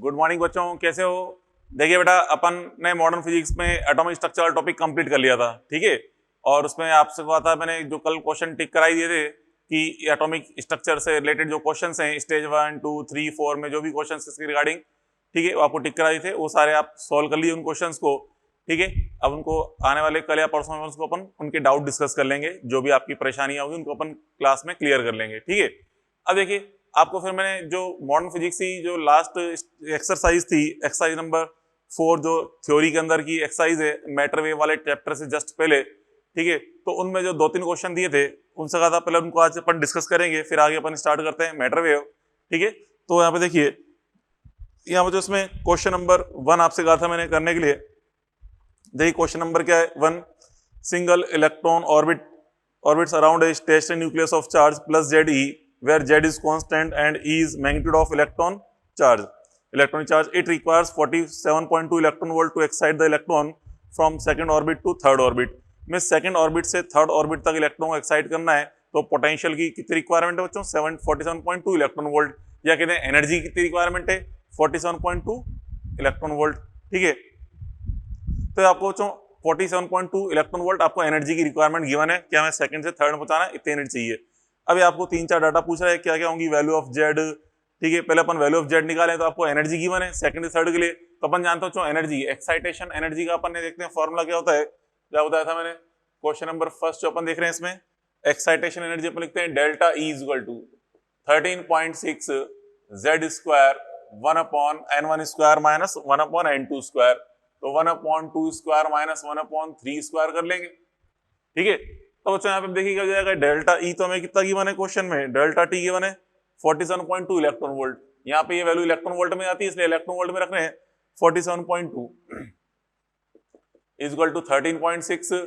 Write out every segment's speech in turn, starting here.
Good morning बच्चों, कैसे हो? देखिए बेटा, अपन ने मॉडर्न फिजिक्स में एटॉमिक स्ट्रक्चर टॉपिक कंप्लीट कर लिया था, ठीक है। और उसमें आपसे कहा था मैंने, जो कल क्वेश्चन टिक कराई दिए थे कि एटॉमिक स्ट्रक्चर से रिलेटेड जो क्वेश्चंस हैं स्टेज 1, 2, 3, 4 में जो भी क्वेश्चंस इसके रिगार्डिंग, ठीक है, वो आपको टिक कराए थे, वो सारे आप सॉल्व कर लिए उन क्वेश्चंस को, ठीक है। अब उनको आने वाले कल या परसों में उसको अपन उनके डाउट डिस्कस कर लेंगे, जो भी आपकी परेशानियां होगी उनको अपन क्लास में क्लियर कर लेंगे, ठीक है। अब देखिए, आपको फिर मैंने जो मॉडर्न फिजिक्स की जो लास्ट एक्सरसाइज थी, एक्सरसाइज नंबर 4, जो थ्योरी के अंदर की एक्सरसाइज है मैटर वेव वाले चैप्टर से जस्ट पहले, ठीक है, तो उनमें जो 2-3 क्वेश्चन दिए थे उनसे कहा था पहले उनको आज अपन डिस्कस करेंगे, फिर आगे अपन स्टार्ट करते हैं मैटर वेव, ठीक है। तो यहाँ पे देखिए, यहाँ पे जो इसमें क्वेश्चन नंबर 1 आपसे कहा था मैंने करने के लिए, देखिए क्वेश्चन नंबर क्या है 1, single electron orbits around a stationary nucleus of charge plus ZE where Z is constant and E is magnitude of electronic charge. It requires 47.2 electron volt to excite the electron from second orbit to third orbit. में second orbit से third orbit तक electron को excite करना है, तो potential की कितनी requirement है बच्चों? 47.2 इलेक्ट्रॉन वोल्ट, या कहते हैं एनर्जी कितनी रिक्वायरमेंट है? 47.2 इलेक्ट्रॉन वोल्ट, ठीक है। तो आपको बच्चों 47.2 इलेक्ट्रॉन वोल्ट आपको एनर्जी की रिक्वायरमेंट गिवन है, क्या हमें सेकंड से थर्ड में पहुंचाना है, इतनी एनर्जी चाहिए। अभी आपको 3-4 डाटा पूछ रहा है, क्या क्या होंगी वैल्यू ऑफ जेड, ठीक है। पहले अपन वैल्यू ऑफ जेड निकालें, तो आपको एनर्जी गिवन है सेकंड से थर्ड के लिए, तो अपन जानते हो एनर्जी, एक्साइटेशन एनर्जी का अपन ने देखते हैं फॉर्मूला क्या होता है, क्या बताया था मैंने क्वेश्चन नंबर फर्स्ट जो अपन देख रहे हैं, इसमें एक्साइटेशन एनर्जी अपन लिखते हैं delta E equal to 13.6 Z square 1/n1 square minus 1/n2 square, तो 1/2 स्क्वायर माइनस 1/3 स्क्वायर कर लेंगे, ठीक है। तो बच्चों यहाँ पे देखिए क्या जाएगा, डेल्टा E तो हमें कितना गिवन है क्वेश्चन में, डेल्टा T गिवन है 47.2 इलेक्ट्रॉन वोल्ट, यहाँ पे ये वैल्यू इलेक्ट्रॉन वोल्ट में आती है, इसलिए इलेक्ट्रॉन वोल्ट में रख रहे हैं 47.2 इक्वल टू 13.6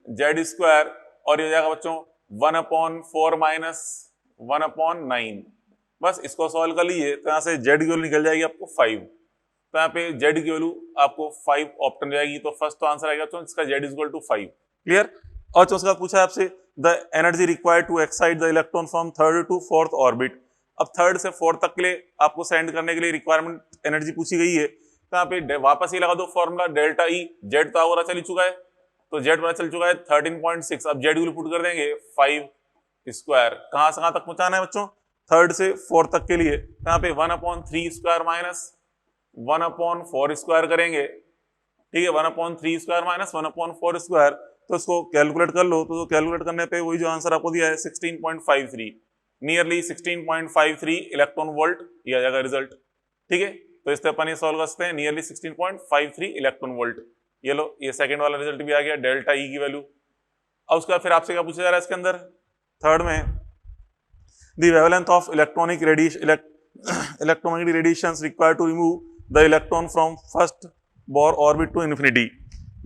Z स्क्वायर, और ये जाएगा बच्चों 1/4 माइनस 1/9। बस इसको सॉल्व कर लीजिए, तो यहाँ से Z की वैल्यू निकल जाएगी आपको 5, तो यहाँ पे Z की वैल्यू आपको 5 ऑप्शन जाएगी, तो फर्स्ट तो आंसर आएगा तो इसका Z इक्वल टू 5, क्लियर। और उसके बाद पूछा है आपसे the energy required to excite the electron from third to fourth orbit. अब थर्ड से फोर्थ तक के लिए आपको सेंड करने के लिए रिक्वायरमेंट एनर्जी पूछी गई है, तो यहाँ पे वापस ही लगा दो फॉर्मूला डेल्टा E, जेड तो पता चल चुका है, तो जेड पता चल चुका है 13.6, अब जेड को पुट कर देंगे 5 स्क्वायर, कहां से कहां तक पहुंचाना है बच्चों? थर्ड से फोर्थ तक के लिए, तो यहाँ पे 1/3 स्क्वायर माइनस 1/4 स्क्वायर करेंगे, ठीक है, 1/3 स्क्वायर माइनस 1/4 स्क्वायर, तो इसको कैलकुलेट कर लो, तो कैलकुलेट करने पे वही जो आंसर आपको दिया है 16.53, नियरली 16.53 इलेक्ट्रॉन वोल्ट दिया जाएगा रिजल्ट, ठीक है। तो इससे अपन ये सॉल्व कर सकते हैं, नियरली 16.53 इलेक्ट्रॉन वोल्ट। ये लो, ये सेकंड वाला रिजल्ट भी आ गया, डेल्टा E की वैल्यू। अब उसका फिर आपसे क्या पूछा जा रहा है इसके अंदर, थर्ड में the wavelength of electromagnetic radiations required to remove the electron from first Bohr orbit to infinity.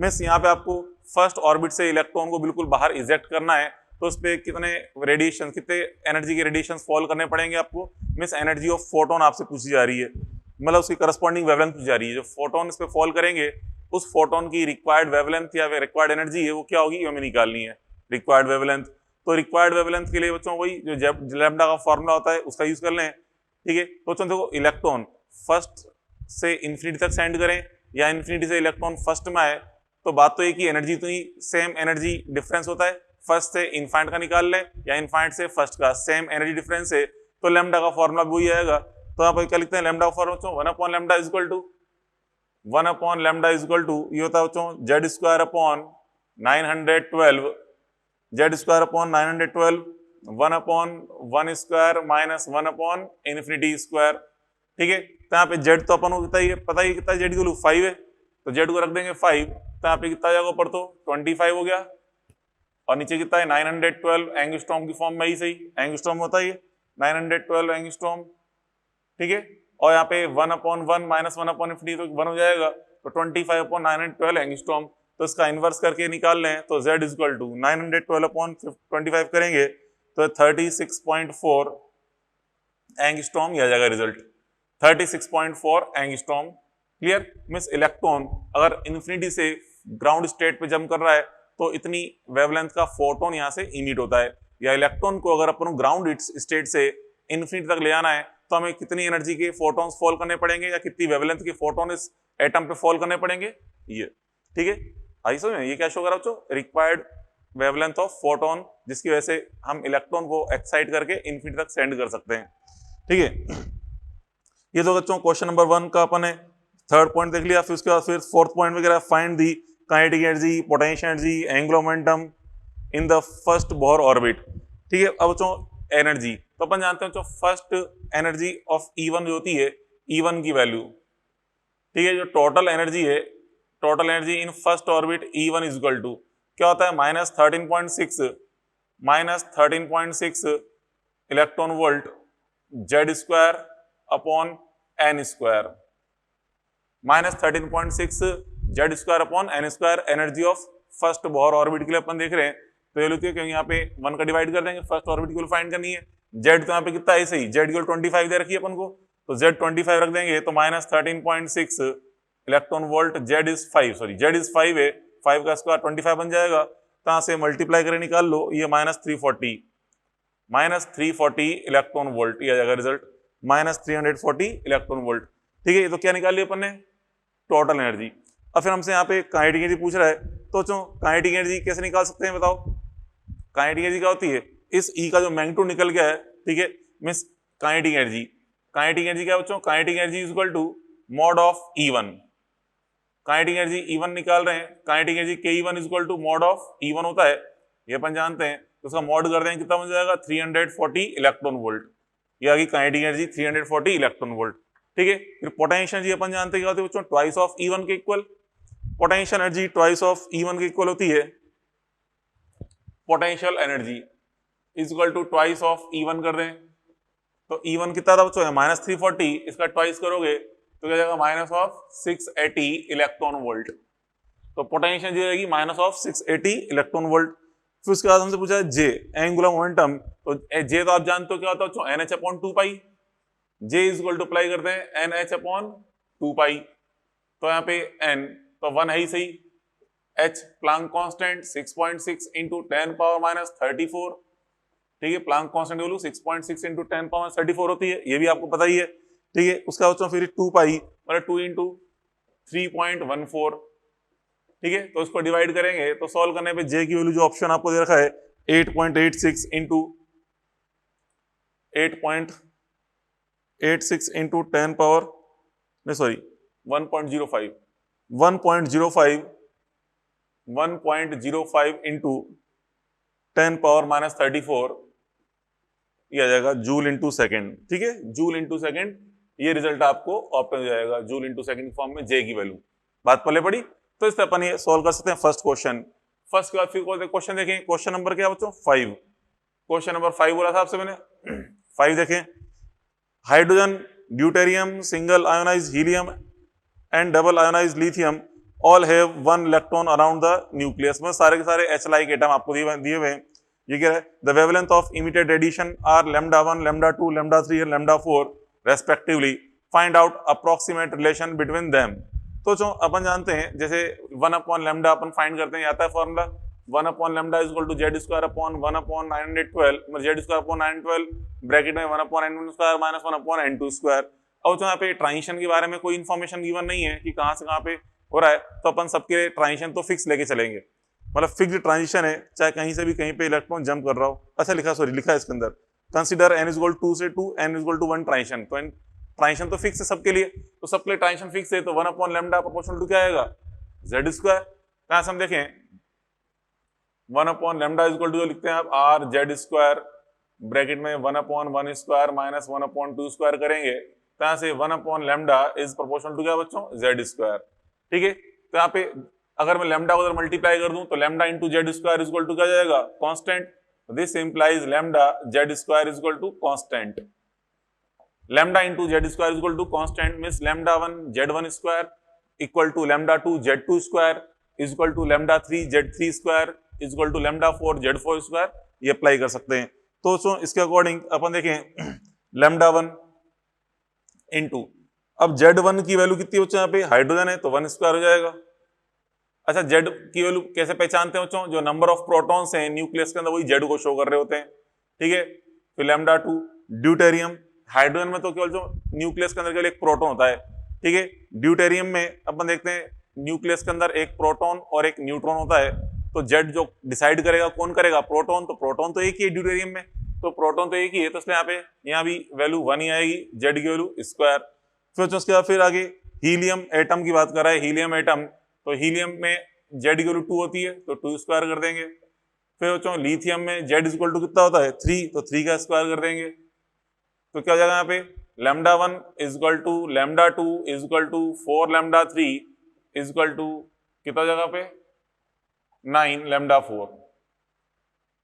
Means यहाँ पे आपको फर्स्ट ऑर्बिट से इलेक्ट्रॉन को बिल्कुल बाहर इजेक्ट करना है, तो उस पे कितने रेडिएशन, कितने एनर्जी के रेडिएशन फॉल करने पड़ेंगे आपको? मींस एनर्जी ऑफ फोटोन आपसे पूछी जा रही है, मतलब उसकी करस्पॉन्डिंग वेवलेंथ पूछी जा रही है। जो फोटोन इस पे फॉल करेंगे, उस फोटोन की रिक्वायर्ड वेवलेंथ या रिक्वायर्ड एनर्जी है वो क्या होगी, हमें निकालनी है रिक्वायर्ड वेवलेंथ। तो रिक्वायर्ड वेवलेंथ के लिए बच्चों वही जो लैम्डा का फॉर्मूला होता है उसका यूज कर लें, ठीक है। तो बच्चों देखो, इलेक्ट्रॉन फर्स्ट से इंफिनिटी तक सेंड करें या इंफिनिटी से इलेक्ट्रॉन फर्स्ट में आए, तो बात तो एक ही एनर्जी, तो ही सेम एनर्जी डिफरेंस होता है, फर्स्ट से इनफाइनाइट का निकाल ले या इनफाइनाइट से फर्स्ट का, सेम एनर्जी डिफरेंस है, तो लैम्डा का फॉर्मूला भी वही आएगा। तो यहाँ पर क्या लिखते हैं, लैम्डा का formula 1/λ equal to 1/λ equal to ये होता है बच्चों Z square upon 912, Z square upon 912 1/1 square minus 1/∞ square, ठीक है। तो यहाँ पे Z तो अपन को पता ही कितना Z की वैल्यू 5 है, तो Z को रख देंगे 5, तो यहाँ पे कितना जाएगा ऊपर, तो 25 हो गया, और नीचे कितना है 912 एंगस्ट्रॉम की फॉर्म में ही सही, एंगस्ट्रॉम होता है 912 एंगस्ट्रॉम, ठीक है। और यहाँ पे 1/1 माइनस 1/∞ तो 1 हो जाएगा, तो 25/912 एंगस्ट्रॉम, तो इसका इनवर्स करके निकाल लें, तो Z इक्वल टू 912/25 करेंगे तो 36.4 एंगस्ट्रॉम आ जाएगा result, 36.4 angstrom, clear. Means electron अगर इन्फिनिटी से ग्राउंड स्टेट पे जंप कर रहा है, तो इतनी वेवलेंथ का फोटोन यहाँ से इमिट होता है, या इलेक्ट्रॉन को अगर अपन ग्राउंड स्टेट से इन्फिनिटी तक ले आना है, तो हमें कितनी एनर्जी के फोटॉन्स फॉल करने पड़ेंगे या कितनी वेवलेंथ के फोटोन इस एटम पे फॉल करने पड़ेंगे, ये ठीक है। आई समझ में, ये क्या शो कर रहा है बच्चों, रिक्वायर्ड वेवलेंथ ऑफ फोटोन, जिसकी वजह से हम इलेक्ट्रॉन को एक्साइट करके इन्फिनिटी तक सेंड कर सकते हैं, ठीक है। ये तो बच्चों क्वेश्चन नंबर 1 का अपन ने थर्ड पॉइंट देख लिया। फिर उसके बाद फिर फोर्थ पॉइंट वगैरह, find the kinetic energy, potential energy, angular momentum in the first Bohr orbit, ठीक है। अब बच्चों एनर्जी, तो अपन जानते हैं बच्चों फर्स्ट एनर्जी ऑफ E1 जो होती है, E1 की वैल्यू, ठीक है, जो टोटल एनर्जी है, total energy in first orbit E1 is equal to क्या होता है, -13.6 electron volt Z square upon N square, -13.6 Z square upon N square energy of first Bohr orbit के लिए अपन देख रहे हैं। तो ये होती है क्योंकि यहाँ पे 1 का डिवाइड कर देंगे, फर्स्ट ऑर्बिट की वैल्यू फाइंड करनी है। Z तो यहाँ पे कितना है, सही, Z की वैल्यू 25 दे रखी है अपन को, तो Z 25 रख देंगे, तो -13.6 इलेक्ट्रॉन वोल्ट Z इज 5 है, 5 का स्क्वायर 25 बन जाएगा, कहाँ से मल्टीप्लाई करके निकाल लो, ये -340 इलेक्ट्रॉन वोल्ट, ये आ जाएगा रिजल्ट, -340 इलेक्ट्रॉन वोल्ट, ठीक है। ये तो क्या निकाल लिया अपन ने, टोटल एनर्जी। अब फिर हमसे यहाँ पे काइनेटिक एनर्जी पूछ रहा है, तो काइनेटिक एनर्जी कैसे निकाल सकते हैं बताओ। काइनेटिक एनर्जी क्या होती है, इस E का जो मैग्नीट्यूड निकल गया है, ठीक है, मींस काइनेटिक एनर्जी क्या बच्चों, kinetic energy is equal to mod of E1। Kinetic energy E1 निकाल रहे हैं, kinetic energy Ke1 is equal to mod of E1 होता है, ये अपन जानते हैं, तो उसका मॉड कर दें कितना बन जाएगा, 340 इलेक्ट्रॉन वोल्ट, ये आ गई काइनेटिक एनर्जी 340 इलेक्ट्रॉन वोल्ट, ठीक है। फिर पोटेंशियल एनर्जी अपन जानते हैं क्या होती है बच्चों, ट्वाइस ऑफ E1 के equal, potential energy twice of E1 के इक्वल होती है, potential energy is equal to twice of E1 कर दें, तो E1 कितना था बच्चों, -340, इसका ट्वाइस करोगे तो क्या जाएगा, -680 इलेक्ट्रॉन वोल्ट, तो पोटेंशियल जो रहेगी -680 इलेक्ट्रॉन वोल्ट। फिर उसके बाद हमसे पूछा है J, एंगुलर मोमेंटम, तो J तो आप जानते हो क्या होता है बच्चों, NH/2π, J is equal to apply करते हैं NH/2π, तो यहाँ पे N तो 1 है ही सही, H प्लांक कांस्टेंट 6.6 इंटू 10⁻34, ठीक है, प्लांक कांस्टेंट वैल्यू 6.6 इंटू 10⁻34 होती है, ये भी आपको पता ही है, ठीक है। उसका बच्चों फिर 2π मतलब 2 इंटू 3.14, ठीक है, तो इसको डिवाइड करेंगे तो सॉल्व करने पे J की वैल्यू जो ऑप्शन आपको दे रखा है 8.86 इंटू 8.86 इंटू 1.05 इंटू 10⁻34, ये आ जाएगा जूल इंटू सेकेंड, ठीक है, जूल इंटू सेकेंड, ये रिजल्ट आपको ऑप्शन हो जाएगा जूल इंटू सेकेंड फॉर्म में J की वैल्यू। बात पहले पड़ी, तो इस तरह अपन ये सॉल्व कर सकते हैं फर्स्ट क्वेश्चन। फर्स्ट के बाद फिर क्वेश्चन देखें, क्वेश्चन नंबर क्या बच्चों, 5, क्वेश्चन नंबर 5 बोला था आपसे मैंने, 5 देखें, hydrogen, deuterium, single ionised helium and double ionised lithium all have 1 electron around the nucleus, में सारे के सारे H लाइक एटम आपको दिए हुए हैं। ये क्या है, the wavelength of emitted radiation are λ1, λ2, λ3 और λ4 respectively, find out approximate relation between them. तो जो अपन जानते हैं जैसे 1/λ अपन फाइंड करते हैं, आता है formula 1/λ is equal to Z square upon 1/912, Z square upon 912 bracket में 1/n1 square minus 1/n2 square. अब जो यहाँ पे ट्रांजिशन के बारे में कोई इन्फॉर्मेशन गिवन नहीं है कि कहाँ से कहाँ पे हो रहा है, तो अपन सबके ट्रांजिशन तो फिक्स लेके चलेंगे, मतलब फिक्स ट्रांजिशन है, चाहे कहीं से भी कहीं पे इलेक्ट्रॉन जंप कर रहा हो। अच्छा लिखा है इसके अंदर, कंसीडर n इक्वल 2 से 2, n इक्वल टू 1 ट्रांजिशन, तो ट्रांजिशन तो फिक्स है सबके लिए, तो सबके लिए ट्रांजिशन फिक्स है, तो 1/λ प्रोपोर्शनल टू क्या आएगा, Z स्क्वायर। कहाँ से हम देखें 1/λ इक्वल टू जो लिखते हैं आप R Z स्क्वायर ब्रैकेट में 1/1 स्क्वायर माइनस 1/2 स्क्वायर करेंगे, कहाँ से 1/λ इज प्रोपोर्शनल टू क्या बच्चों, Z स्क्वायर, ठीक है। तो यहाँ पे अगर मैं लैम्डा को उधर मल्टीप्लाई कर दूं तो lambda into Z square is equal to क्या जाएगा, constant, this implies lambda Z square is equal to constant, lambda into Z square is equal to constant means λ1 Z1 square equal to λ2 Z2 square is equal to λ3 Z3 square is equal to λ4 Z4 square, ये apply कर सकते हैं। तो इसके according अपन देखें λ1 into, अब Z1 की value कितनी बच्चों, यहाँ पे हाइड्रोजन है तो 1 स्क्वायर हो जाएगा। अच्छा Z की वैल्यू कैसे पहचानते हैं बच्चों, जो नंबर ऑफ प्रोटॉन्स हैं न्यूक्लियस के अंदर वही Z को शो कर रहे होते हैं, ठीक है। फिर λ2 ड्यूटेरियम हाइड्रोजन में तो केवल जो न्यूक्लियस के अंदर केवल एक प्रोटॉन होता है, ठीक है। ड्यूटेरियम में अपन देखते हैं न्यूक्लियस के अंदर एक प्रोटॉन और एक न्यूट्रॉन होता है, तो जेड जो डिसाइड करेगा कौन करेगा, प्रोटॉन, तो प्रोटॉन तो एक ही है ड्यूटेरियम में, तो प्रोटॉन तो एक ही है, तो इसलिए यहाँ भी वैल्यू 1 ही आएगी, जेड की वैल्यू स्क्वायर। फिर उसके बाद फिर आगे हीलियम एटम की बात कर रहा है, हीलियम एटम, तो हीलियम में जेड की वैल्यू 2 होती है, तो 2 स्क्वायर कर देंगे। फिर बच्चों लिथियम में जेड इक्वल टू कितना होता है 3, तो 3 का स्क्वायर कर देंगे, तो क्या हो जाएगा यहाँ पे lambda 1 equal to lambda 2 equal to 4 lambda 3 equal to कितना हो जाएगा पे 9 लैम्डा 4,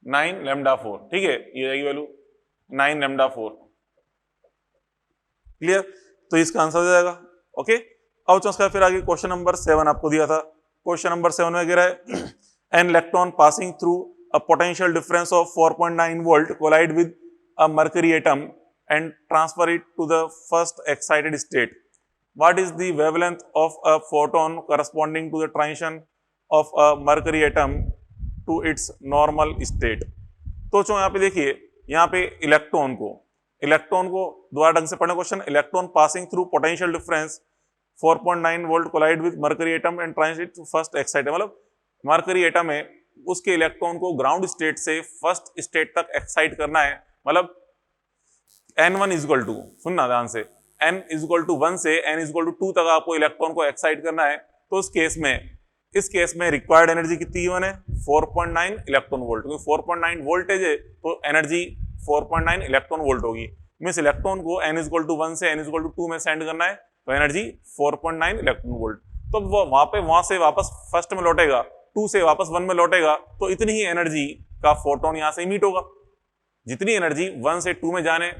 9 लैम्डा 4, ठीक है, ये जाएगी वैल्यू 9 लैम्डा 4। क्लियर, तो इसका आंसर हो जाएगा। ओके, अब उसका फिर आगे क्वेश्चन नंबर 7 आपको दिया था। क्वेश्चन नंबर 7 में गिरा है an electron passing through a potential difference of 4.9 volt collide with a mercury atom and transfer it to the first excited state. What is the wavelength of a photon corresponding to the transition of a mercury atom to its normal state? तो यहाँ पे देखिए, यहाँ पे electron को दोबारा ढंग से पढ़ना question, electron passing through potential difference 4.9 volt collide with mercury atom and transit to first excited, मतलब मर्करी एटम है, उसके इलेक्ट्रॉन को ग्राउंड स्टेट से फर्स्ट स्टेट तक एक्साइट करना है, मतलब n1 इक्वल टू, सुनना ध्यान से, n इक्वल टू 1 से n इक्वल टू 2 तक आपको इलेक्ट्रॉन को एक्साइट करना है। तो इस केस में रिक्वायर्ड एनर्जी कितनी है, 4.9 इलेक्ट्रॉन वोल्ट, क्योंकि 4.9 वोल्टेज है तो एनर्जी 4.9 इलेक्ट्रॉन वोल्ट होगी। मींस इलेक्ट्रॉन को n इक्वल टू 1 से n इक्वल टू 2 में सेंड करना है, तो एनर्जी 4.9 इलेक्ट्रॉन वोल्ट। तो वो वहां से वापस फर्स्ट में लौटेगा, 2 से वापस 1 में लौटेगा, तो इतनी ही एनर्जी का फोटोन यहां से इमिट होगा। जितनी एनर्जी 1 से 2 में जाने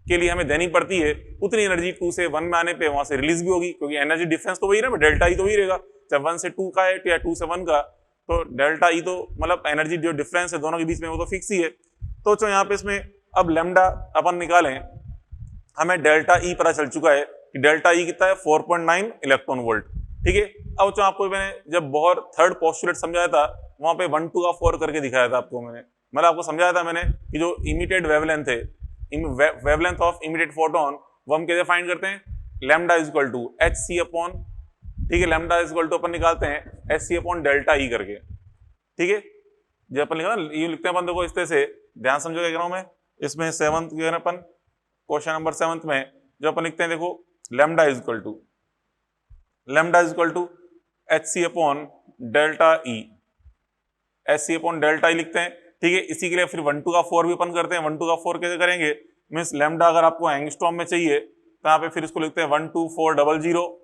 के लिए हमें देनी पड़ती है, उतनी एनर्जी 2 से 1 में आने पे वहां से रिलीज भी होगी, क्योंकि एनर्जी डिफरेंस तो वही ना, डेल्टा ई तो वही रहेगा, चाहे 1 से 2 का है या 2 से 1 का, तो डेल्टा ई तो मतलब एनर्जी जो डिफरेंस है दोनों के बीच में वो तो फिक्स ही है। तो यहाँ पे इसमें अब लैम्डा अपन निकालें, हमें डेल्टा ई पता चल चुका है कि डेल्टा ई कितना है 4.9 इलेक्ट्रॉन वोल्ट, ठीक है। अब जो आपको मैंने जब बहुत थर्ड पोस्टुलेट समझाया था, वहां पे 1 2 का 4 करके दिखाया था आपको मैंने, मतलब आपको समझाया था मैंने कि जो इमिटेड वेवलेंथ है, वेवलेंथ ऑफ इमिटेड फोटोन, वो हम कैसे फाइंड करते हैं, lambda is equal to H C upon, ठीक है, लैम्डा इज इक्वल टू अपन निकालते हैं H C upon delta E करके, ठीक है। जब अपन लिखा ना, ये लिखते हैं अपन, देखो इस तरह से ध्यान समझो क्या कह रहा हूं मैं, इसमें 7th अपन क्वेश्चन नंबर 7 में जो अपन लिखते हैं, देखो lambda is equal to H C upon delta E, H C upon delta E लिखते हैं, ठीक है। इसी के लिए फिर 1 2 का 4 भी अपन करते हैं। 1 2 का 4 कैसे करेंगे, मींस लैम्डा अगर आपको एंगस्ट्रॉम में चाहिए तो यहाँ पे फिर इसको लिखते हैं 12400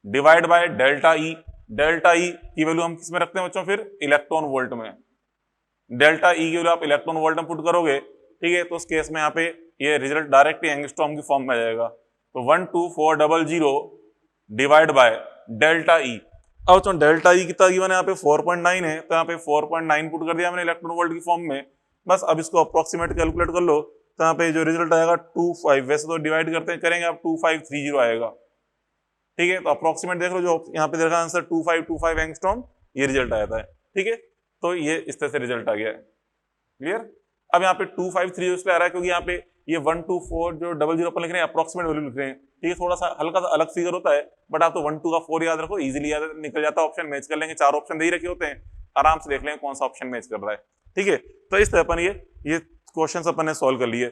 divide by delta E. Delta E की वैल्यू हम किस में रखते हैं बच्चों, फिर इलेक्ट्रॉन वोल्ट में। डेल्टा ई की वैल्यू आप इलेक्ट्रॉन वोल्ट में पुट करोगे, ठीक है, तो उस केस में यहाँ पे ये रिजल्ट डायरेक्ट एंगस्ट्रॉम की फॉर्म में आ जाएगा। तो 12400 डिवाइड बाय डेल्टा ई। अब तो डेल्टा ई कितना गिवन है यहाँ पे 4.9 है, तो यहाँ पे 4.9 पुट कर दिया मैंने इलेक्ट्रॉन वोल्ट की फॉर्म में। बस अब इसको अप्रोक्सीमेट कैलकुलेट कर लो, तो यहाँ पे जो रिजल्ट आएगा 25, वैसे तो डिवाइड करते हैं करेंगे आप 2530 आएगा, ठीक है। तो अप्रोक्सीमेट देख लो, जो यहाँ पे देखा आंसर 2525 एंगस्ट्रॉम, ये रिजल्ट आया था, ठीक है। तो ये इस तरह से रिजल्ट आ गया है, क्लियर। अब यहाँ पे 2530 इसलिए आ रहा है क्योंकि यहाँ पे ये 124 जो 00 अपन लिख रहे हैं अप्रोक्सीमेट वैल्यू लिख रहे हैं, ठीक है। थोड़ा सा हल्का सा अलग फिगर होता है, बट आप तो 1 2 का 4 याद रखो, इजीली याद निकल जाता है। ऑप्शन मैच कर लेंगे, 4 ऑप्शन दे ही रखे होते हैं, आराम से देख लेंगे कौन सा ऑप्शन मैच कर रहा है, ठीक है। तो इस तरह अपन ये क्वेश्चन अपन ने सॉल्व कर लिए।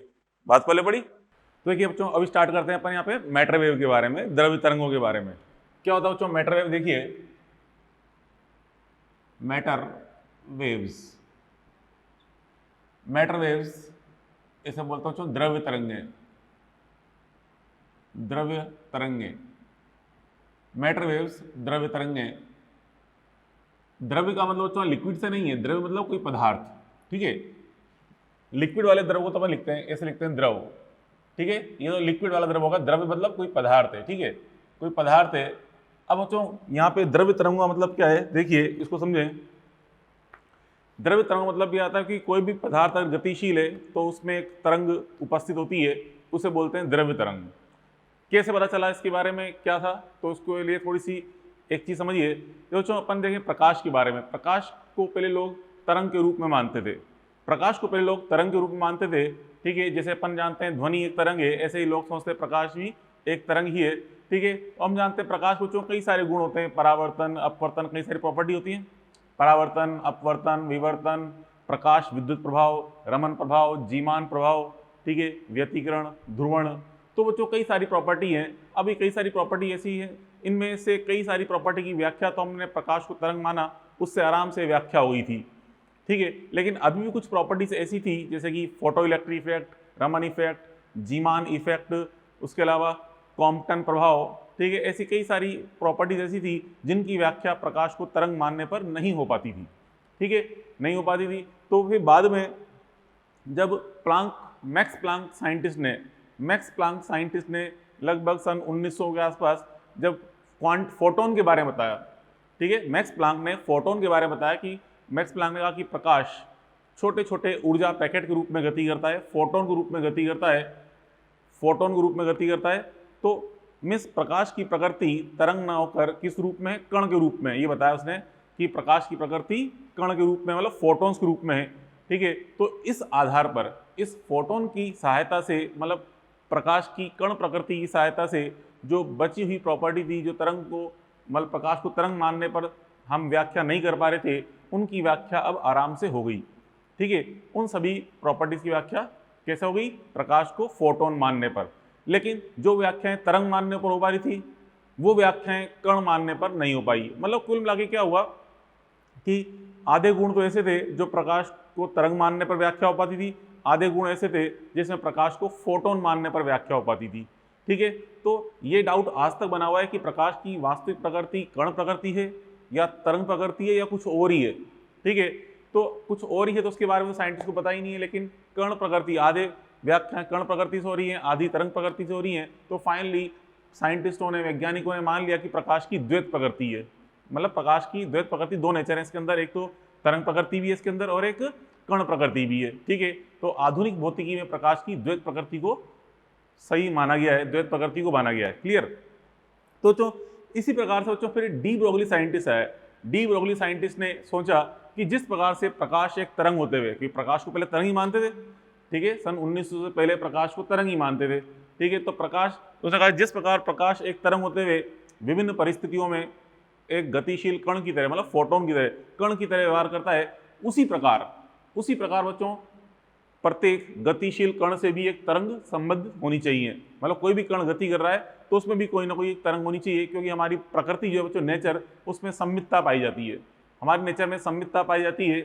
बात पहले पड़ी, तो देखिए बच्चों अभी स्टार्ट करते हैं अपन यहाँ पे मैटर वेव के बारे में, द्रव्य तरंगों के बारे में। क्या होता है बच्चों मैटर वेव, देखिए मैटर वेव्स इसे बोलता हूं द्रव्य तरंगे। मैटर वेव्स द्रव्य तरंगे। द्रव्य का मतलब बच्चों लिक्विड से नहीं है, द्रव्य मतलब कोई पदार्थ, ठीक है। लिक्विड वाले द्रव को तो अपन लिखते हैं ऐसे, लिखते हैं द्रव, ठीक है। ये तो लिक्विड वाला द्रव होगा, द्रव्य मतलब कोई पदार्थ है, ठीक है, कोई पदार्थ है। अब बच्चों यहाँ पे द्रव्य तरंगों का मतलब क्या है, देखिए इसको समझें। द्रव्य तरंग मतलब ये आता है कि कोई भी पदार्थ अगर गतिशील है तो उसमें एक तरंग उपस्थित होती है, उसे बोलते हैं द्रव्य तरंग। कैसे पता चला इसके बारे में क्या था, तो उसके लिए थोड़ी सी एक चीज समझिए। दोस्तों अपन देखें प्रकाश के बारे में, प्रकाश को पहले लोग तरंग के रूप में मानते थे, ठीक है। जैसे अपन जानते हैं ध्वनि एक तरंग है, ऐसे ही लोग समझते हैं प्रकाश भी एक तरंग ही है, ठीक है। तो हम जानते हैं प्रकाश बच्चों कई सारे गुण होते हैं, परावर्तन, अपवर्तन, कई सारी प्रॉपर्टी होती है। परावर्तन, अपवर्तन, विवर्तन, प्रकाश विद्युत प्रभाव, रमन प्रभाव, जीमान प्रभाव, ठीक है, व्यतिकरण, ध्रुवण। तो बच्चों कई सारी प्रॉपर्टी हैं। अभी कई सारी प्रॉपर्टी ऐसी है, इनमें से कई सारी प्रॉपर्टी की व्याख्या तो हमने प्रकाश को तरंग माना, उससे आराम से व्याख्या हुई थी, ठीक है। लेकिन अभी भी कुछ प्रॉपर्टीज ऐसी थी जैसे कि photo electric effect, Raman effect, Zeeman effect, उसके अलावा कॉम्पटन प्रभाव, ठीक है। ऐसी कई सारी प्रॉपर्टीज ऐसी थी जिनकी व्याख्या प्रकाश को तरंग मानने पर नहीं हो पाती थी, ठीक है, नहीं हो पाती थी। तो फिर बाद में जब मैक्स प्लांक साइंटिस्ट ने लगभग सन 1900 के आसपास जब फोटोन के बारे में बताया, ठीक है, मैक्स प्लांक ने फोटोन के बारे में बताया कि मैक्स प्लांक ने कहा कि प्रकाश छोटे छोटे ऊर्जा पैकेट के रूप में गति करता है, फोटोन के रूप में गति करता है, फोटोन के रूप में गति करता है। तो मिस प्रकाश की प्रकृति तरंग न होकर किस रूप में, कण के रूप में, ये बताया उसने कि प्रकाश की प्रकृति कण के रूप में, मतलब फोटोन्स के रूप में है, ठीक है। तो इस आधार पर, इस फोटोन की सहायता से, मतलब प्रकाश की कण प्रकृति की सहायता से जो बची हुई प्रॉपर्टी थी, जो तरंग को, मतलब प्रकाश को तरंग मानने पर हम व्याख्या नहीं कर पा रहे थे, उनकी व्याख्या अब आराम से हो गई, ठीक है। उन सभी प्रॉपर्टीज की व्याख्या कैसे हो गई, प्रकाश को फोटोन मानने पर। लेकिन जो व्याख्याएं तरंग मानने पर हो पा रही थी, वो व्याख्याएं कण मानने पर नहीं हो पाई। मतलब कुल मिला के क्या हुआ कि आधे गुण तो ऐसे थे जो प्रकाश को तरंग मानने पर व्याख्या हो पाती थी, आधे गुण ऐसे थे जिसमें प्रकाश को फोटोन मानने पर व्याख्या हो पाती थी, ठीक है। तो ये डाउट आज तक बना हुआ है कि प्रकाश की वास्तविक प्रकृति कण प्रकृति है या तरंग प्रकृति है या कुछ और ही है, ठीक है। तो कुछ और ही है तो उसके बारे में साइंटिस्ट को पता ही नहीं है, लेकिन कण प्रकृति, आधे व्याख्या कण प्रकृति से हो रही है, आधी तरंग प्रकृति से हो रही है। तो फाइनली साइंटिस्टों ने, वैज्ञानिकों ने मान लिया कि प्रकाश की द्वैत प्रकृति है, मतलब प्रकाश की द्वैत प्रकृति, दो नेचर है इसके अंदर, एक तो तरंग प्रकृति भी है इसके अंदर और एक कण प्रकृति भी है, ठीक है। तो आधुनिक भौतिकी में प्रकाश की द्वैत प्रकृति को सही माना गया है, द्वैत प्रकृति को माना गया है, क्लियर। तो इसी प्रकार से बच्चों फिर डी ब्रोगली साइंटिस्ट है। डी ब्रोगली साइंटिस्ट ने सोचा कि जिस प्रकार से प्रकाश एक तरंग होते हुए, कि प्रकाश को पहले तरंग ही मानते थे, ठीक है, सन 1900 से पहले प्रकाश को तरंग ही मानते थे, ठीक है। तो प्रकाश, उसने कहा जिस प्रकार प्रकाश एक तरंग होते हुए विभिन्न परिस्थितियों में एक गतिशील कण की तरह, मतलब फोटोन की तरह, कण की तरह व्यवहार करता है, उसी प्रकार बच्चों प्रत्येक गतिशील कण से भी एक तरंग संबद्ध होनी चाहिए। मतलब कोई भी कण गति कर रहा है तो उसमें भी कोई ना कोई एक तरंग होनी चाहिए, क्योंकि हमारी प्रकृति जो है बच्चों, नेचर, उसमें संमितता पाई जाती है, हमारे नेचर में संमितता पाई जाती है।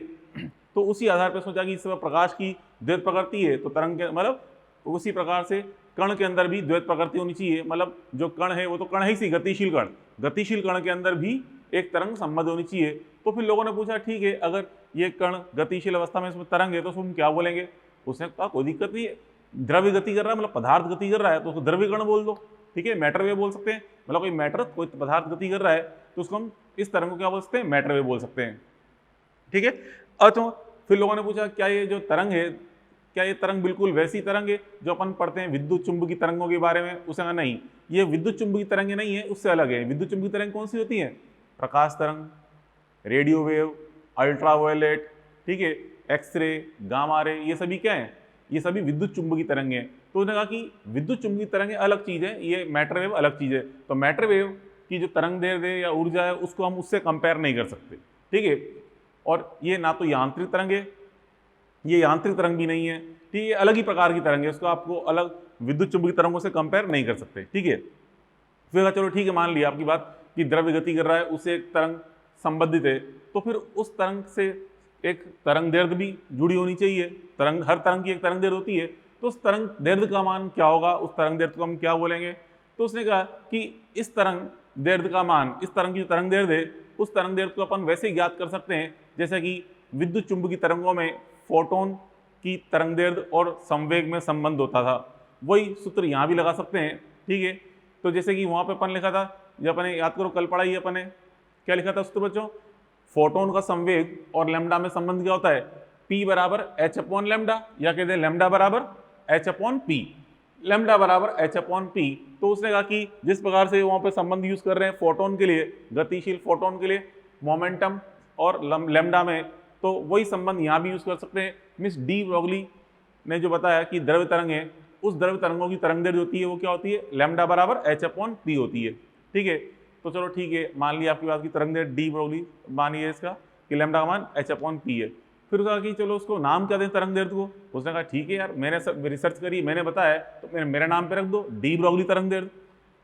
तो उसी आधार पर सोचा कि इस समय प्रकाश की द्वैत प्रकृति है, तो तरंग के, मतलब उसी प्रकार से कण के अंदर भी द्वैत प्रकृति होनी चाहिए। मतलब जो कण है वो तो कण है ही सी, गतिशील कण के अंदर भी एक तरंग संबद्ध होनी चाहिए। तो फिर लोगों ने पूछा ठीक है, अगर ये कण गतिशील अवस्था में इसमें तरंग है तो उसको क्या बोलेंगे। उसने कहा कोई दिक्कत नहीं है, द्रव्य गति कर रहा है, मतलब पदार्थ गति कर रहा है तो उसको द्रव्य कण बोल दो, ठीक है, मैटर वेव बोल सकते हैं। मतलब कोई मैटर, कोई पदार्थ गति कर रहा है तो उसको हम इस तरंग को क्या बोल सकते हैं, मैटर वेव बोल सकते हैं, ठीक है। तो फिर लोगों ने पूछा क्या ये जो तरंग है, क्या ये तरंग बिल्कुल वैसी तरंग है जो अपन पढ़ते हैं विद्युत चुंबकीय तरंगों के बारे में। उसने कहा नहीं, ये विद्युत चुंबकीय तरंगें नहीं है, उससे अलग है। विद्युत चुंबकीय तरंग कौन सी होती है, प्रकाश तरंग, रेडियो वेव, अल्ट्रावायलेट, ठीक है, एक्सरे, गामा रे, ये सभी क्या है, ये सभी विद्युत चुंबकीय तरंगें हैं। तो उन्होंने कहा कि विद्युत चुंबकीय तरंगें अलग चीज़ है, ये मैटर वेव अलग चीज़ है। तो मैटर वेव की जो तरंग दैर्ध्य या ऊर्जा है उसको हम उससे कंपेयर नहीं कर सकते, ठीक है। और ये ना तो यांत्रिक तरंग है, ये यांत्रिक तरंग भी नहीं है, ठीक है, अलग ही प्रकार की तरंग है, उसको आपको अलग विद्युत चुंबकीय तरंगों से कंपेयर नहीं कर सकते, ठीक है। फिर चलो ठीक है, मान लिया आपकी बात कि द्रव्य गति कर रहा है, उससे एक तरंग संबंधित है, तो फिर उस तरंग से एक तरंग दैर्ध्य भी जुड़ी होनी चाहिए। तरंग, हर तरंग की एक तरंग दैर्ध्य होती है, तो उस तरंग दैर्ध्य का मान क्या होगा, उस तरंग दैर्ध्य को हम क्या बोलेंगे। तो उसने कहा कि इस तरंग दैर्ध्य का मान, इस तरंग की जो तरंग दैर्ध्य है, उस तरंग दैर्ध्य को अपन वैसे ही ज्ञात कर सकते हैं जैसे कि विद्युत चुंबकीय तरंगों में फोटोन की तरंग दैर्ध्य और संवेग में संबंध होता था, वही सूत्र यहाँ भी लगा सकते हैं, ठीक है। तो जैसे कि वहाँ पे अपन लिखा था, जब अपने याद करो कल पढ़ाई अपन ने क्या लिखा था सूत्र बच्चों, फोटोन का संवेग और लैम्डा में संबंध क्या होता है, P बराबर H अपॉन लैम्डा, या कहते हैं लैम्डा बराबर H अपॉन P, लैम्डा बराबर H अपॉन P। तो उसने कहा कि जिस प्रकार से वहाँ पे संबंध यूज कर रहे हैं फोटोन के लिए, गतिशील फोटोन के लिए मोमेंटम और लैम्डा में, तो वही संबंध यहाँ भी यूज कर सकते हैं। मिस डी ब्रोगली ने जो बताया कि द्रव्य तरंग है, उस द्रव्य तरंगों की तरंग दैर्ध्य होती है वो क्या होती है, लैम्डा बराबर h/p होती है। ठीक है, तो चलो ठीक है, मान लिया आपके पास की तरंग दैर्ध्य डी ब्रोगली मानिए इसका कि लैम्डा का मान h/p है। फिर उसका कि चलो उसको नाम क्या दें तरंग दैर्ध्य को, उसने कहा ठीक है यार, मैंने सब रिसर्च करी, मैंने बताया तो मेरे नाम पे रख दो डी ब्रोगली तरंग दैर्ध्य।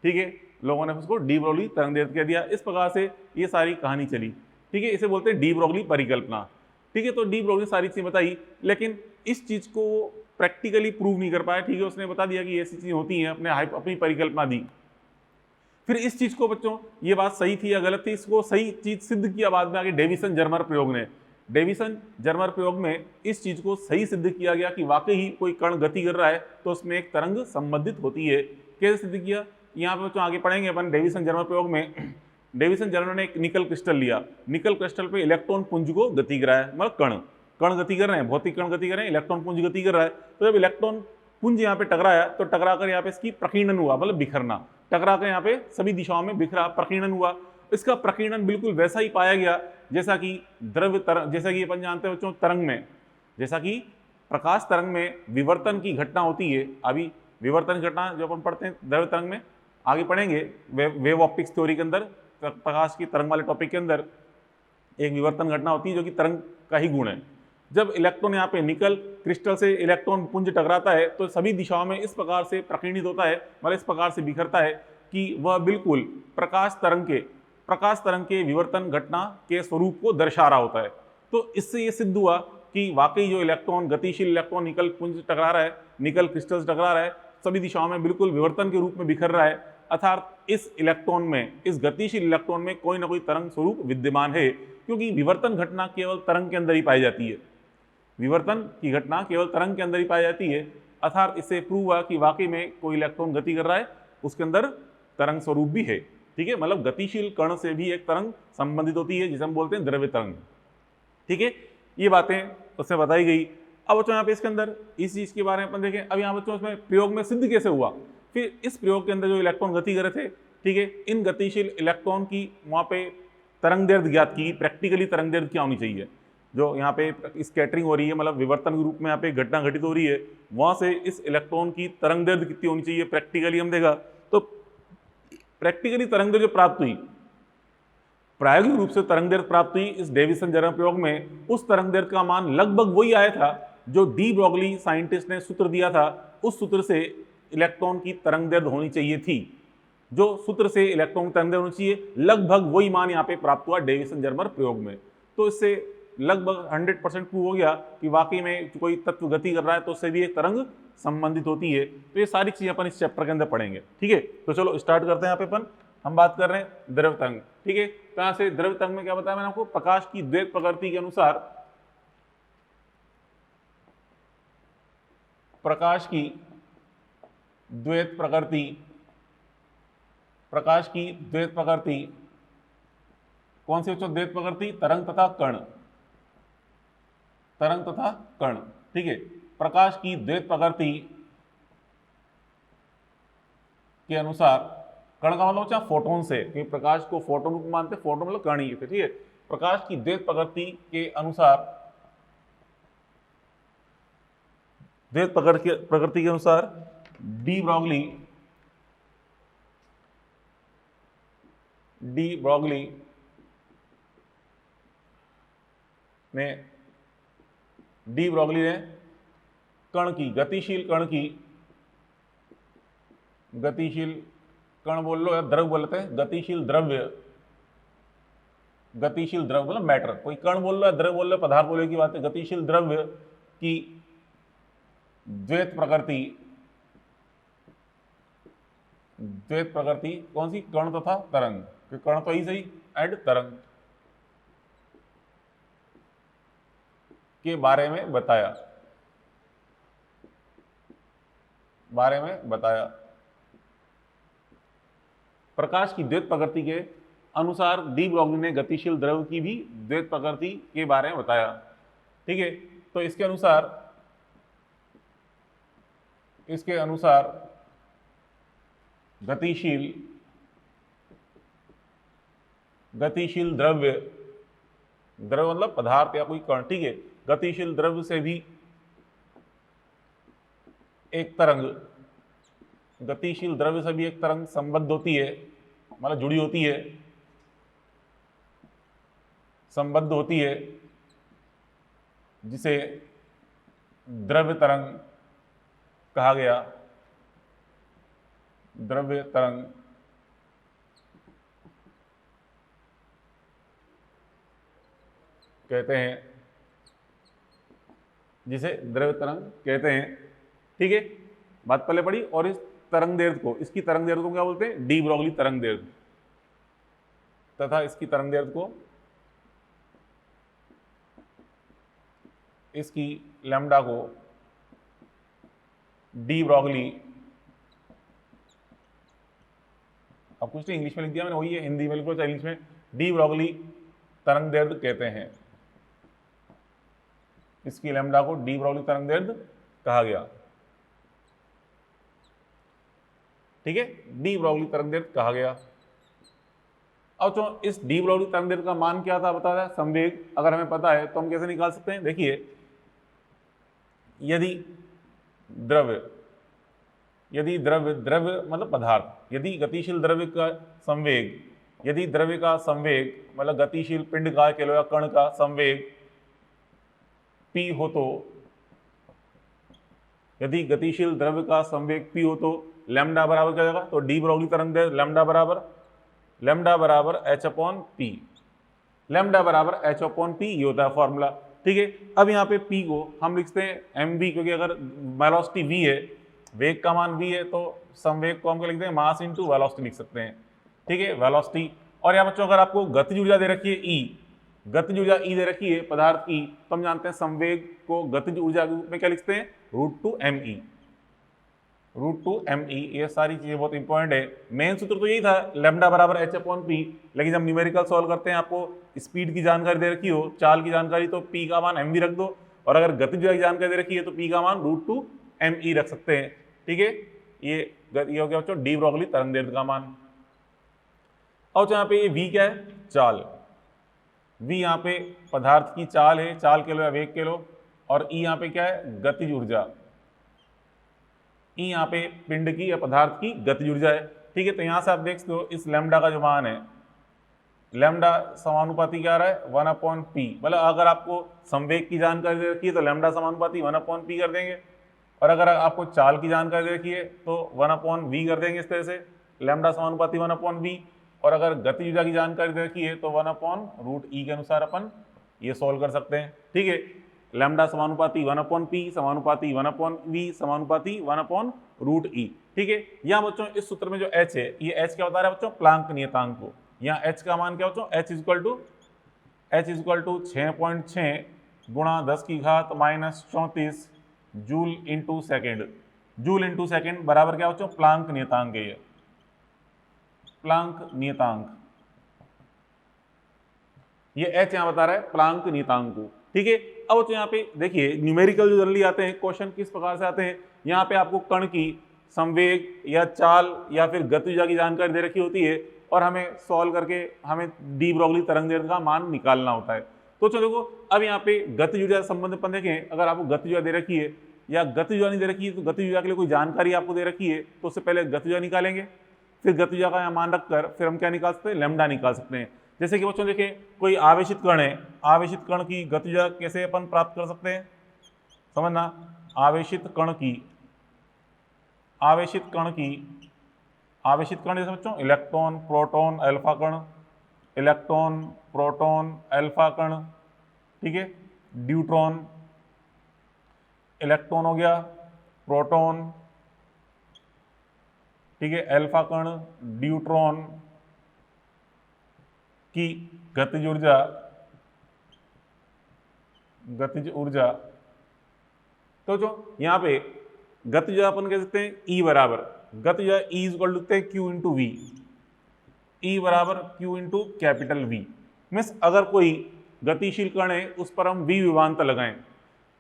ठीक है, लोगों ने उसको डी ब्रोगली तरंग दैर्ध्य कह दिया। इस प्रकार से ये सारी कहानी चली। ठीक है, इसे बोलते हैं डी ब्रोगली परिकल्पना। ठीक है, तो डी ब्रोगली सारी चीजें बताई, लेकिन इस चीज को प्रैक्टिकली प्रूव नहीं कर पाया। ठीक है, उसने बता दिया कि ऐसी चीजें होती हैं, अपनी परिकल्पना दी। फिर इस चीज को बच्चों, ये बात सही थी या गलत थी, इसको सही चीज सिद्ध किया बाद में आगे डेविसन जर्मर प्रयोग ने। डेविसन जर्मर प्रयोग में इस चीज को सही सिद्ध किया गया कि वाकई ही कोई कण गति कर रहा है तो उसमें एक तरंग संबंधित होती है। कैसे सिद्ध किया, यहाँ पे बच्चों आगे पढ़ेंगे अपन। डेविसन जर्मर प्रयोग में डेविसन जर्मर ने एक निकल क्रिस्टल लिया, निकल क्रिस्टल पे इलेक्ट्रॉन पुंज को गति कराया, मतलब कण गति कर रहे हैं, भौतिक कण गति कर रहे हैं, इलेक्ट्रॉन पुंज गति कर रहा है। तो जब इलेक्ट्रॉन पुंज यहाँ पे टकराया तो टकराकर यहाँ पे इसकी प्रकीर्णन हुआ, मतलब बिखरना, टकरा कर यहाँ पे सभी दिशाओं में बिखरा, प्रकीर्णन हुआ। इसका प्रकीर्णन बिल्कुल वैसा ही पाया गया जैसा कि द्रव्य तरंग, जैसा कि अपन जानते हैं बच्चों तरंग में, जैसा कि प्रकाश तरंग में विवर्तन की घटना होती है। अभी विवर्तन घटना जो अपन पढ़ते हैं द्रव्य तरंग में, आगे पढ़ेंगे वेव ऑप्टिक्स थ्योरी के अंदर, प्रकाश की तरंग वाले टॉपिक के अंदर एक विवर्तन घटना होती है जो कि तरंग का ही गुण है। जब इलेक्ट्रॉन यहाँ पे निकल क्रिस्टल से इलेक्ट्रॉन पुंज टकराता है तो सभी दिशाओं में इस प्रकार से प्रकीर्णित होता है, मतलब इस प्रकार से बिखरता है कि वह बिल्कुल प्रकाश तरंग के विवर्तन घटना के स्वरूप को दर्शा रहा होता है। तो इससे ये सिद्ध हुआ कि वाकई जो इलेक्ट्रॉन, गतिशील इलेक्ट्रॉन निकल पुंज टकरा रहा है, निकल क्रिस्टल से टकरा रहा है, सभी दिशाओं में बिल्कुल विवर्तन के रूप में बिखर रहा है। अर्थात इस इलेक्ट्रॉन में, इस गतिशील इलेक्ट्रॉन में कोई ना कोई तरंग स्वरूप विद्यमान है, क्योंकि विवर्तन घटना केवल तरंग के अंदर ही पाई जाती है। विवर्तन की घटना केवल तरंग के अंदर ही पाई जाती है। अर्थात इससे प्रूव हुआ कि वाकई में कोई इलेक्ट्रॉन गति कर रहा है, उसके अंदर तरंग स्वरूप भी है। ठीक है, मतलब गतिशील कण से भी एक तरंग संबंधित होती है जिसे हम बोलते हैं द्रव्य तरंग। ठीक है, ये बातें उससे बताई गई। अब बच्चों यहाँ पे इसके अंदर इस चीज के बारे में अपन देखें। अब यहाँ बच्चों इसमें प्रयोग में सिद्ध कैसे हुआ, फिर इस प्रयोग के अंदर जो इलेक्ट्रॉन गति कर रहे थे, ठीक है, इन गतिशील इलेक्ट्रॉन की वहाँ पे तरंग दैर्ध्य ज्ञात की, प्रैक्टिकली तरंग दैर्ध्य क्या होनी चाहिए। जो यहाँ पे स्कैटरिंग हो रही है, मतलब विवर्तन के रूप में यहाँ पे घटना घटित हो रही है, वहां से इस इलेक्ट्रॉन की तरंग दैर्ध्य कितनी होनी चाहिए, प्रैक्टिकली हम देखा तो प्रैक्टिकली तरंग दैर्ध्य प्राप्त हुई, प्रायोगिक रूप से तरंग दैर्ध्य प्राप्त हुई इस डेविसन जर्मर प्रयोग में। उस तरंग दैर्ध्य का मान लगभग वही आया था जो डी ब्रोगली साइंटिस्ट ने सूत्र दिया था। उस सूत्र से इलेक्ट्रॉन की तरंग दैर्ध्य होनी चाहिए थी, जो सूत्र से इलेक्ट्रॉन की तरंग दैर्ध्य होनी चाहिए, लगभग वही मान यहाँ पे प्राप्त हुआ डेविसन जर्मर प्रयोग में। तो इससे लगभग 100% प्रूव हो गया कि वाकई में कोई तत्व गति कर रहा है तो उससे भी एक तरंग संबंधित होती है। तो ये सारी चीजें अपन इस चैप्टर के अंदर पढ़ेंगे। ठीक है, तो चलो स्टार्ट करते हैं। यहाँ पे अपन हम बात कर रहे हैं द्रव्य तरंग। ठीक है, तो यहाँ से द्रव्य तरंग में क्या बताया मैंने आपको, प्रकाश की द्वैत प्रकृति के अनुसार, प्रकाश की द्वैत प्रकृति, प्रकाश की द्वैत प्रकृति कौन सी बच्चों, द्वैत प्रकृति तरंग तथा कण, तरंग तथा कण। ठीक है, प्रकाश की द्वैत प्रकृति के अनुसार, कण का मतलब चाहे फोटोन से, क्योंकि प्रकाश को फोटोन रूप मानते हैं, फोटोन मतलब कण ही थे। ठीक है, प्रकाश की द्वैत प्रकृति के अनुसार, द्वैत प्रकृति के अनुसार डी ब्रोगली ने कण की, गतिशील कण बोल लो या द्रव्य बोलते हैं, गतिशील द्रव्य मतलब मैटर, कोई कण बोल लो या द्रव्य बोल लो, पदार्थ बोले की बात है, गतिशील द्रव्य की द्वैत प्रकृति कौन सी, कण तथा तरंग, कण तो ही सही एंड तरंग के बारे में बताया। प्रकाश की द्वैत प्रकृति के अनुसार डी ब्रोगली ने गतिशील द्रव्य की भी द्वैत प्रकृति के बारे में बताया। ठीक है, तो इसके अनुसार गतिशील द्रव्य मतलब पदार्थ या कोई कण, ठीक है, गतिशील द्रव्य से भी एक तरंग गतिशील द्रव्य से भी एक तरंग संबद्ध होती है, मतलब जुड़ी होती है, संबद्ध होती है, जिसे द्रव्य तरंग कहा गया। द्रव्य तरंग कहते हैं, जिसे द्रव्य तरंग कहते हैं। ठीक है, बात पहले पड़ी। और इस तरंग दैर्ध्य को, इसकी तरंग दैर्ध्य को क्या बोलते हैं? डी ब्रोगली तरंग दैर्ध्य, तथा इसकी तरंग दैर्ध्य को, इसकी लैम्डा को डी ब्रोगली, अब कुछ नहीं इंग्लिश में लिख दिया मैंने, वही है, हिंदी में लिखो चाहे इंग्लिश में, डी ब्रोगली तरंग दैर्ध्य कहते हैं। इसकी लैम्डा को डी ब्रोगली तरंग दैर्ध्य कहा गया। ठीक है, डी ब्रोगली तरंग दैर्ध्य कहा गया। अब तो इस डी ब्रोगली तरंग दैर्ध्य का मान क्या था बता रहा है? संवेग अगर हमें पता है तो हम कैसे निकाल सकते हैं? देखिए, यदि द्रव्य मतलब पदार्थ, यदि गतिशील द्रव्य का संवेग, यदि द्रव्य का संवेग मतलब गतिशील पिंड का कह लो या कण का संवेग p हो, तो यदि गतिशील द्रव्य का संवेग p हो तो लैम्डा बराबर क्या जाएगा? तो डी ब्रोगली तरंग दैर्ध्य लैम्डा बराबर h अपॉन p, लैम्डा बराबर h अपॉन p, ये होता है फॉर्मूला। ठीक है, अब यहाँ पे p को हम लिखते हैं mv, क्योंकि अगर वेलोसिटी v है, वेग का मान v है, तो संवेग को हम क्या लिखते हैं? मास इंटू वेलोसिटी लिख सकते हैं। ठीक है, वेलोसिटी। और यहाँ बच्चों अगर आपको गतिज ऊर्जा दे रखी है E, गतिज ऊर्जा E दे रखी है पदार्थ की, तो हम जानते हैं संवेग को गतिज ऊर्जा के रूप में क्या लिखते हैं? √2mE, √2mE। ये सारी चीजें बहुत इंपॉर्टेंट है। मेन सूत्र तो यही था, लैम्डा बराबर h अपॉन p, लेकिन जब न्यूमेरिकल सॉल्व करते हैं आपको स्पीड की जानकारी दे रखी हो, चाल की जानकारी, तो p का मान mv रख दो, और अगर गतिज ऊर्जा की जानकारी दे रखी है तो p का मान √2mE रख सकते हैं। ठीक है, ये हो गया बच्चों डी ब्रोगली तरंग दैर्ध्य का मान। और यहाँ पे ये v क्या है? चाल। v यहाँ पे पदार्थ की चाल है, चाल के लो या वेग के लो, और e यहाँ पे क्या है? गतिज ऊर्जा। e यहाँ पे पिंड की या पदार्थ की गतिज ऊर्जा है। ठीक है, तो यहाँ से आप देख सकते हो इस लैम्डा का जो मान है, लैम्डा समानुपाती क्या आ रहा है? 1 अपॉन पी। मतलब अगर आपको संवेग की जानकारी दे रखी है तो लैम्डा समानुपाती 1 अपॉन पी कर देंगे, और अगर आपको चाल की जानकारी दे रखी है तो 1 अपॉन वी कर देंगे। इस तरह से लैम्डा समानुपाती 1 अपॉन वी, और अगर गतिज ऊर्जा की जानकारी दे रखी है तो 1 अपॉन √e के अनुसार अपन ये सॉल्व कर सकते हैं। ठीक है, लैम्डा समानुपाती 1 अपॉन पी, समानुपाती 1 अपॉन वी, समानुपाती 1 अपॉन √e। ठीक है, यहाँ बच्चों इस सूत्र में जो h है, ये h क्या बता रहा है बच्चों? प्लांक नियतांक को। यहाँ h का मान क्या बच्चों? h इक्वल टू 6.6 गुणा 10 की घात -34 joule into second. Joule into second बराबर क्या बच्चों? प्लांक नियतांक है ये, प्लांक नियतांक। ये h यहाँ बता रहा है प्लांक नियतांक को। ठीक है, अब तो यहाँ पे देखिए न्यूमेरिकल जो जनरली आते हैं क्वेश्चन किस प्रकार से आते हैं, यहाँ पे आपको कण की संवेग या चाल या फिर गति ऊर्जा की जानकारी दे रखी होती है, और हमें सॉल्व करके हमें डी ब्रोगली तरंग दैर्ध्य का मान निकालना होता है। तो चलो देखो, अब यहाँ पे गति ऊर्जा संबंध अपन देखें, अगर आपको गति ऊर्जा दे रखी है या गति ऊर्जा नहीं दे रखी है, तो गति ऊर्जा के लिए कोई जानकारी आपको दे रखी है तो उससे पहले गति ऊर्जा निकालेंगे, फिर गति ऊर्जा का यहाँ मान रखकर फिर हम क्या निकाल सकते हैं? लैम्डा निकाल सकते हैं। जैसे कि बच्चों देखें, कोई आवेशित कण है, आवेशित कण की गति ऊर्जा कैसे अपन प्राप्त कर सकते हैं? समझना, आवेशित कण जैसे बच्चों इलेक्ट्रॉन, प्रोटॉन, अल्फा कण, इलेक्ट्रॉन, प्रोटॉन, अल्फा कण। ठीक है, ड्यूट्रॉन, इलेक्ट्रॉन हो गया, प्रोटॉन, ठीक है, अल्फा कण, ड्यूट्रॉन की गतिज ऊर्जा। तो जो यहाँ पे गतिज ऊर्जा अपन कह सकते हैं E बराबर, गतिज ऊर्जा E equal to Q into V, E बराबर Q into capital V। Means अगर कोई गतिशील कण है उस पर हम V विभवांतर लगाएं,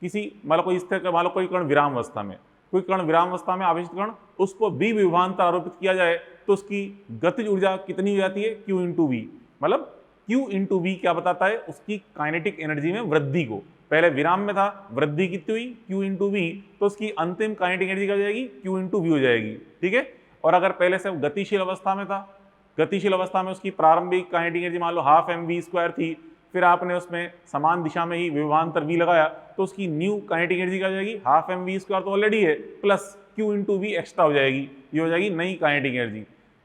किसी मतलब कोई स्थिर मान लो कोई कण विराम अवस्था में, कोई कण विराम अवस्था में आवेशित कण, उसको V विभवांतर आरोपित किया जाए तो उसकी गतिज ऊर्जा कितनी हो जाती है? Q into V. मतलब Q इंटू वी क्या बताता है? उसकी काइनेटिक एनर्जी में वृद्धि को। पहले विराम में था, वृद्धि कितनी हुई Q इंटू वी, तो उसकी अंतिम काइनेटिक एनर्जी क्या हो जाएगी Q इंटू वी हो जाएगी, ठीक है। और अगर पहले से गतिशील अवस्था में था, गतिशील अवस्था में उसकी प्रारंभिक काइनेटिक एनर्जी मान लो हाफ mv² थी, फिर आपने उसमें समान दिशा में ही विभवांतर v लगाया, तो उसकी न्यू काइनेटिक एनर्जी क्या हो जाएगी हाफ mv² तो ऑलरेडी है, plus Q into V extra हो जाएगी, ये हो जाएगी नई काइनेटिक एनर्जी,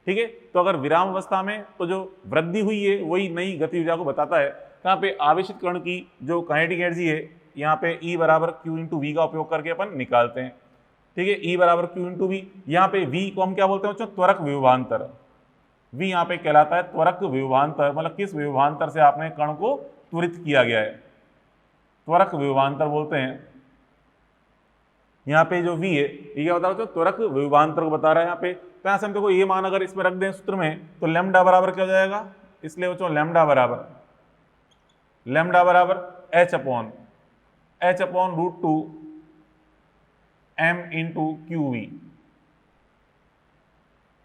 ठीक है। तो अगर विराम अवस्था में तो जो वृद्धि हुई है वही नई गति ऊर्जा को बताता है। यहाँ पे आवेशित कण की जो काइनेटिक एनर्जी है यहाँ पे E बराबर Q इंटू वी का उपयोग करके अपन निकालते हैं, ठीक है। E बराबर Q इंटू वी, यहाँ पे V को हम क्या बोलते हैं बच्चों, त्वरक विभवांतर। V यहाँ पे कहलाता है त्वरक विभवांतर, मतलब किस विभवांतर से आपने कण को त्वरित किया गया है, त्वरक विभवांतर बोलते हैं। यहाँ पे जो V है ये क्या बता रहा है, त्वरक विभवांतर को बता रहा है यहाँ पे। तो यहाँ से हम देखो ये मान अगर इसमें रख दें सूत्र में, तो लैम्डा बराबर क्या हो जाएगा, इसलिए बच्चों लैम्डा बराबर h upon √2 m into q v.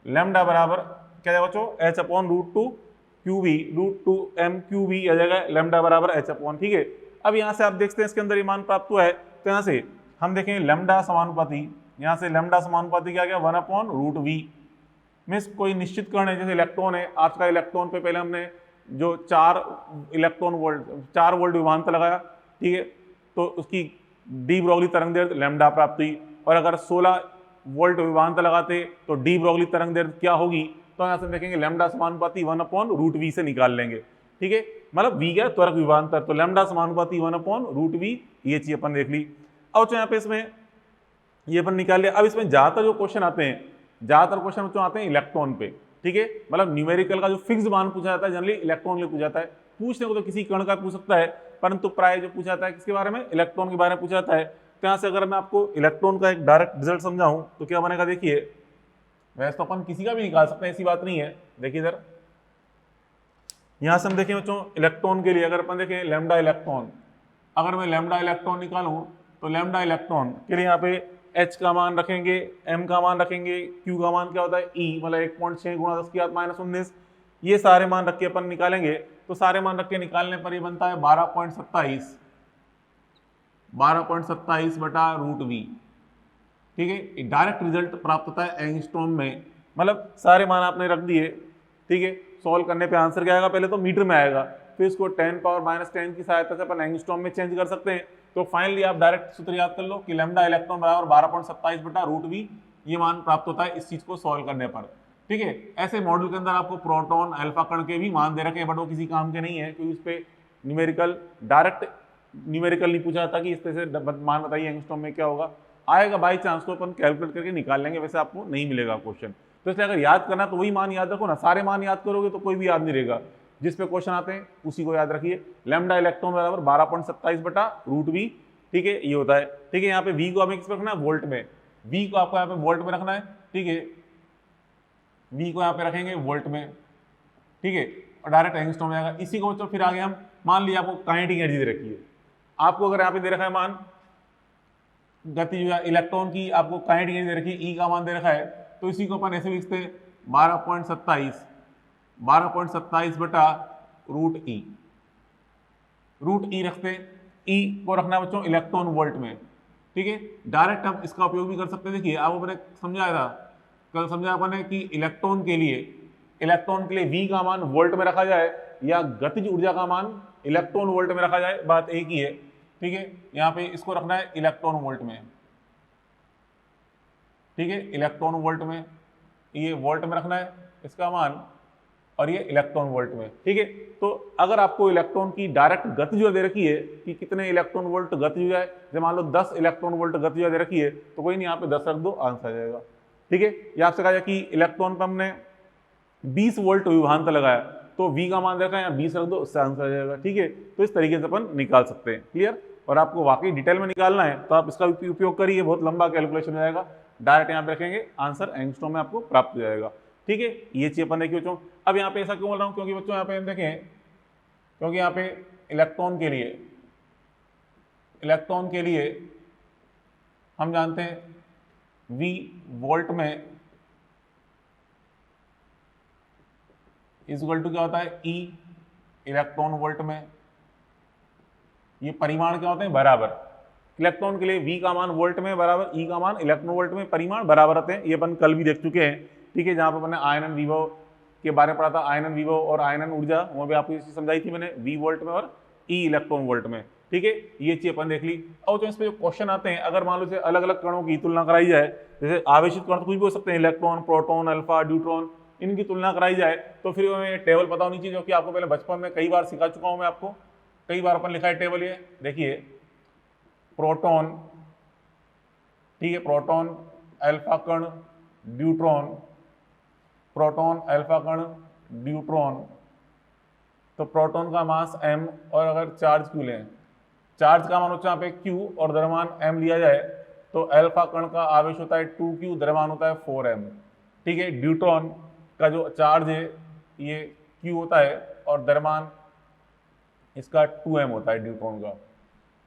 Lambda बराबर क्या जाएगा बच्चों, h upon √2 q v, √2 m q v आ जाएगा, लैम्डा बराबर h अपॉन, ठीक है। अब यहाँ से आप देखते हैं इसके अंदर ये मान प्राप्त हुआ है, तो यहाँ से हम देखेंगे लैम्डा समानुपाती, यहाँ से लैम्डा समानुपाती क्या गया 1 अपॉन √v। मीन्स कोई निश्चित कण है, जैसे इलेक्ट्रॉन है, आज का इलेक्ट्रॉन पे पहले हमने जो 4 वोल्ट विभवांतर लगाया, ठीक है, तो उसकी डी ब्रोगली तरंग दैर्ध्य लैम्डा प्राप्त हुई। और अगर 16 वोल्ट विभवांतर लगाते तो डी ब्रोगली तरंग दैर्ध्य क्या होगी, तो यहाँ से देखेंगे लैम्डा समानुपाती 1 अपॉन √v से निकाल लेंगे, ठीक है। मतलब v क्या त्वरक विभवांतर, तो लैम्डा समानुपाती 1 अपॉन √v, ये चीज अपन देख ली। अब यहाँ पे इसमें ये अपन निकाल लिया। अब इसमें ज्यादातर जो क्वेश्चन आते हैं, ज्यादातर क्वेश्चन बच्चों आते हैं इलेक्ट्रॉन पे, ठीक है। मतलब न्यूमेरिकल का जो फिक्स मान पूछा जाता है जनरली इलेक्ट्रॉन के लिए पूछा जाता है। पूछने को तो किसी कण का पूछ सकता है, परंतु प्राय जो पूछा जाता है किसके बारे में, इलेक्ट्रॉन के बारे में पूछा जाता है। तो यहाँ से अगर मैं आपको इलेक्ट्रॉन का एक डायरेक्ट रिजल्ट समझाऊं तो क्या बनेगा, देखिए वैसे तो अपन किसी का भी निकाल सकते हैं, ऐसी बात नहीं है। देखिए इधर यहाँ से हम देखें बच्चों इलेक्ट्रॉन के लिए, अगर अपन देखें लैम्डा इलेक्ट्रॉन, अगर मैं लैम्डा इलेक्ट्रॉन निकालूं तो लैम्डा इलेक्ट्रॉन के लिए यहाँ पे H का मान रखेंगे, M का मान रखेंगे, Q का मान क्या होता है E, मतलब 1.6 गुणा 10⁻⁻19, ये सारे मान रख के अपन निकालेंगे। तो सारे मान रख के निकालने पर ये बनता है 12.27 बटा √v, ठीक है। डायरेक्ट रिजल्ट प्राप्त होता है एंगस्ट्रॉम में, मतलब सारे मान आपने रख दिए, ठीक है। सॉल्व करने पे आंसर क्या आएगा, पहले तो मीटर में आएगा, फिर इसको 10⁻⁻10 की सहायता से अपन एंगस्ट्रॉम में चेंज कर सकते हैं। तो फाइनली आप डायरेक्ट सूत्र याद कर लो कि लैम्डा इलेक्ट्रॉन बराबर 12.27 बटा √v, ये मान प्राप्त होता है इस चीज को सॉल्व करने पर, ठीक है। ऐसे मॉडल के अंदर आपको प्रोटॉन अल्फा कण के भी मान दे रखे हैं, बट वो किसी काम के नहीं है, क्योंकि उस पर न्यूमेरिकल डायरेक्ट न्यूमेरिकल नहीं पूछा जाता कि इस तरह से मान बताइए एंगस्ट्रॉम में क्या होगा, आएगा बाई चांस तो अपन कैलकुलेट करके निकाल लेंगे, वैसे आपको नहीं मिलेगा क्वेश्चन। तो इसलिए अगर याद करना तो वही मान याद रखो ना, सारे मान याद करोगे तो कोई भी याद नहीं रहेगा, जिस पे क्वेश्चन आते हैं उसी को याद रखिए। लैम्डा इलेक्ट्रॉन बराबर 12.27 बटा √v, ठीक है, ये होता है, ठीक है। यहाँ पे v को हमें किस पे रखना है, वोल्ट में, v को आपको यहाँ पे वोल्ट में रखना है, ठीक है, v को यहाँ पे रखेंगे वोल्ट में, ठीक है, और डायरेक्ट एंगस्ट्रॉम में आएगा। इसी को फिर आगे हम मान लिया आपको काइनेटिक एनर्जी दे रखी है, आपको अगर यहाँ पे दे रखा है मान गति इलेक्ट्रॉन की, आपको काइनेटिक एनर्जी दे रखी है, E का मान दे रखा है, तो इसी को अपन ऐसे लिखते हैं 12.27 बटा √e, √e रखते हैं, E को रखना है बच्चों इलेक्ट्रॉन वोल्ट में, ठीक है। डायरेक्ट आप इसका उपयोग भी कर सकते हैं। देखिए आप अपने समझाया था, कल समझाया अपने कि इलेक्ट्रॉन के लिए V का मान वोल्ट में रखा जाए या गतिज ऊर्जा का मान इलेक्ट्रॉन वोल्ट में रखा जाए, बात एक ही है, ठीक है। यहाँ पे इसको रखना है इलेक्ट्रॉन वोल्ट में, ठीक है, इलेक्ट्रॉन वोल्ट में, ये वोल्ट में रखना है इसका मान, और ये इलेक्ट्रॉन वोल्ट में, ठीक है। तो अगर आपको इलेक्ट्रॉन की डायरेक्ट गतिज दे रखी है कि कितने इलेक्ट्रॉन वोल्ट गतिज है, जैसे मान लो 10 इलेक्ट्रॉन वोल्ट गतिज दे रखी है, तो कोई नहीं, यहाँ पे 10 रख दो, आंसर आ जाएगा, ठीक है। ये आपसे कहा जाए कि इलेक्ट्रॉन पर हमने 20 वोल्ट विभवांतर लगाया, तो V का मान देखा है, यहाँ 20 रख दो, उससे आंसर आ जाएगा, ठीक है। तो इस तरीके से अपन निकाल सकते हैं, क्लियर। और आपको वाकई डिटेल में निकालना है तो आप इसका भी उपयोग करिए, बहुत लंबा कैलकुलेशन हो जाएगा, डायरेक्ट यहाँ पे रखेंगे, आंसर एंगस्ट्रॉम में आपको प्राप्त हो जाएगा, ठीक है। ये चीज अपन देखिए बच्चों। अब यहाँ पे ऐसा क्यों बोल रहा हूँ, क्योंकि बच्चों यहाँ पे हम देखें, क्योंकि यहाँ पे इलेक्ट्रॉन के लिए हम जानते हैं V वोल्ट में इज इक्वल टू क्या होता है, E इलेक्ट्रॉन वोल्ट में, ये परिमाण क्या होते हैं, बराबर। इलेक्ट्रॉन के लिए V का मान वोल्ट में बराबर E का मान इलेक्ट्रॉन वोल्ट में, परिमाण बराबर होते हैं। ये अपन कल भी देख चुके हैं, ठीक है, जहाँ पर मैंने आयनन विभव के बारे में पढ़ा था, आयनन विभव और आयनन ऊर्जा, वहाँ पे आपको ये चीज समझाई थी मैंने, V वोल्ट में और E इलेक्ट्रॉन वोल्ट में, ठीक है। ये चीज अपन देख ली। और जो इस पे जो क्वेश्चन आते हैं, अगर मान लो से अलग अलग कणों की तुलना कराई जाए, जैसे आवेशित कण तो कुछ भी हो सकते हैं, इलेक्ट्रॉन, प्रोटॉन, अल्फा, ड्यूट्रॉन, इनकी तुलना कराई जाए तो फिर हमें टेबल पता होनी चाहिए, जो कि आपको पहले बचपन में कई बार सिखा चुका हूं मैं आपको, कई बार अपन लिखा है टेबल। ये देखिए, प्रोटॉन, ठीक है, प्रोटॉन, अल्फा कण, ड्यूट्रॉन, प्रोटॉन, अल्फा कण, ड्यूट्रॉन। तो प्रोटॉन का मास m, और अगर चार्ज q लें, चार्ज का मान होता है यहाँ पे q और द्रव्यमान m लिया जाए, तो अल्फा कण का आवेश होता है 2q, द्रव्यमान होता है 4m, ठीक है। ड्यूट्रॉन का जो चार्ज है ये q होता है और द्रव्यमान इसका 2m होता है ड्यूट्रॉन का,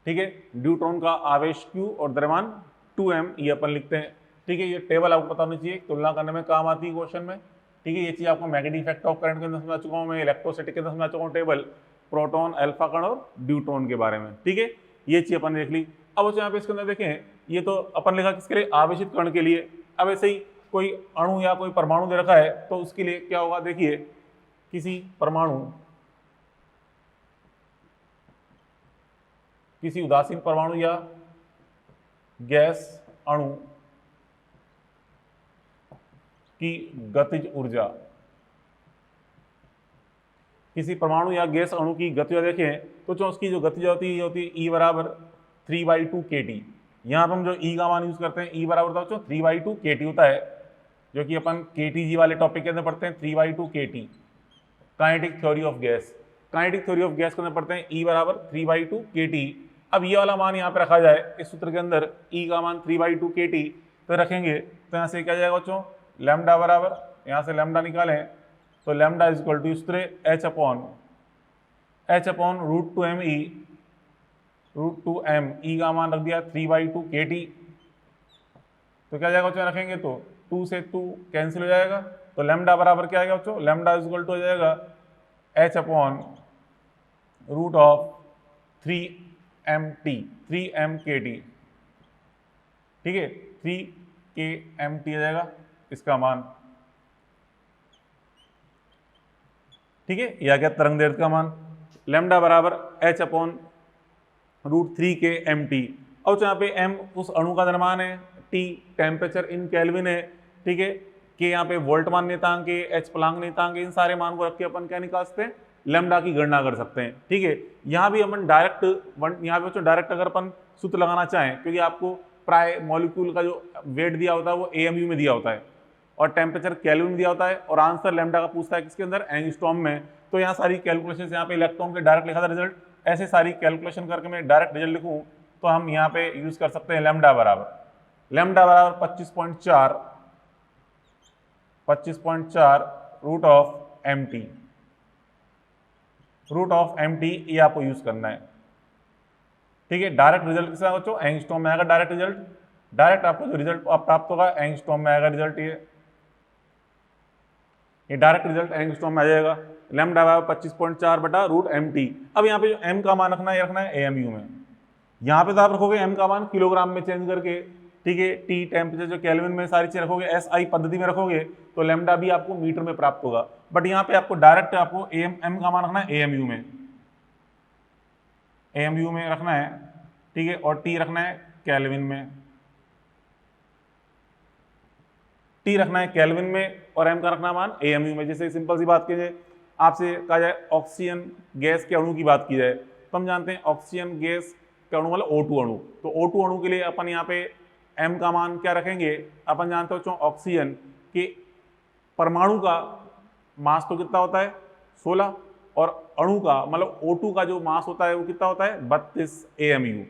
ठीक है। ड्यूट्रॉन का आवेश q और द्रव्यमान 2m, ये अपन लिखते हैं, ठीक है। ये टेबल आपको पता होनी चाहिए, तुलना करने में काम आती है क्वेश्चन में, ठीक है। ये चीज आपको मैग्नेटिक इफेक्ट ऑफ करंट के अंदर समझा चुका हूँ मैं, इलेक्ट्रोस्टैटिक के अंदर समझा चुका हूँ टेबल, प्रोटॉन, अल्फा कण और ड्यूट्रॉन के बारे में, ठीक है। ये चीज अपन देख ली। अब यहाँ पे इसके अंदर देखें, ये तो अपन लिखा किसके लिए, आवेशित कण के लिए। अब ऐसे ही कोई अणु या कोई परमाणु दे रखा है, तो उसके लिए क्या होगा, देखिए, किसी परमाणु, किसी उदासीन परमाणु या गैस अणु की गतिज ऊर्जा, किसी परमाणु या गैस अणु की गतिज देखें तो जो उसकी जो गतिज होती है, ये होती है E बराबर 3/2 kT। यहाँ पर हम जो E का मान यूज करते हैं, E बराबर होता है 3/2 kT होता है, जो कि अपन KTG वाले टॉपिक के अंदर पढ़ते हैं, 3/2 kT, kinetic theory of gas. Kinetic theory of gas के अंदर पढ़ते हैं E बराबर 3/2 kT। अब ये वाला मान यहाँ पे रखा जाए, इस सूत्र के अंदर E का मान 3/2 kT तो रखेंगे, तो यहाँ से क्या जाएगा बच्चों, लैम्डा बराबर, यहाँ से लैम्डा निकालें तो लैम्डा इज इक्वल टू सूत्र h अपॉन √2m E का मान रख दिया 3/2 kT। तो क्या जाएगा बच्चों, रखेंगे तो 2 से 2 कैंसिल हो जाएगा, तो लैम्डा बराबर क्या आएगा बच्चों, लैम्डा इज इक्वल टू हो जाएगा h अपॉन √3m kT, ठीक है, 3 kmt आ जाएगा इसका मान, ठीक है। या क्या, तरंग दैर्ध्य का मान, लैम्डा बराबर h अपॉन √3 kmt। और यहाँ पे m उस अणु का द्रव्यमान है, T टेम्परेचर इन केल्विन है, ठीक है, के यहाँ पे वोल्ट मान नियतांक है, h प्लांक नियतांक है, इन सारे मान को रख के अपन क्या निकाल सकते हैं, लैम्डा की गणना कर सकते हैं, ठीक है। यहाँ भी अपन डायरेक्ट, यहाँ पे बच्चों डायरेक्ट अगर अपन सूत्र लगाना चाहें, क्योंकि आपको प्राय मॉलिक्यूल का जो वेट दिया होता है वो AMU में दिया होता है और टेम्परेचर केल्विन में दिया होता है, और आंसर लैम्डा का पूछता है किसके अंदर, एंगस्ट्रॉम में। तो यहाँ सारी कैलकुलेशन, यहाँ पे इलेक्ट्रॉन के डायरेक्ट लिखा था रिजल्ट, ऐसे सारी कैलकुलेशन करके मैं डायरेक्ट रिजल्ट लिखूँ तो हम यहाँ पे यूज कर सकते हैं लैम्डा बराबर 25.4 रूट ऑफ mt, ये आपको यूज करना है, ठीक है। डायरेक्ट रिजल्ट किसका बच्चों, एंगस्ट्रॉम में आएगा डायरेक्ट रिजल्ट, डायरेक्ट आपको जो रिजल्ट प्राप्त होगा एंगस्ट्रॉम में आएगा रिजल्ट, ये डायरेक्ट रिजल्ट एंगस्ट्रॉम में आ जाएगा, लैम्डा बराबर 25.4/√mt। अब यहाँ पे जो m का मान रखना है, ये रखना है AMU में, यहाँ पे तो आप रखोगे m का मान किलोग्राम में चेंज करके, ठीक है। T टेम्परेचर जो केल्विन में सारी चीज रखोगे, SI पद्धति में रखोगे तो लैम्डा भी आपको मीटर में प्राप्त होगा, बट यहाँ पे आपको डायरेक्ट आपको m का मान रखना है AMU में रखना है, ठीक है, और T रखना है केल्विन में, T रखना है केल्विन में और m का रखना मान AMU में। जैसे सिंपल सी बात कीजिए, आपसे कहा जाए ऑक्सीजन गैस के अणु की बात की जाए, तो हम जानते हैं ऑक्सीजन गैस का अणु मतलब O2 अणु, तो O2 अणु के लिए अपन यहाँ पे m का मान क्या रखेंगे, अपन जानते हो ऑक्सीजन के परमाणु का मास तो कितना होता है 16, और अणु का मतलब O2 का जो मास होता है वो कितना होता है 32 AMU,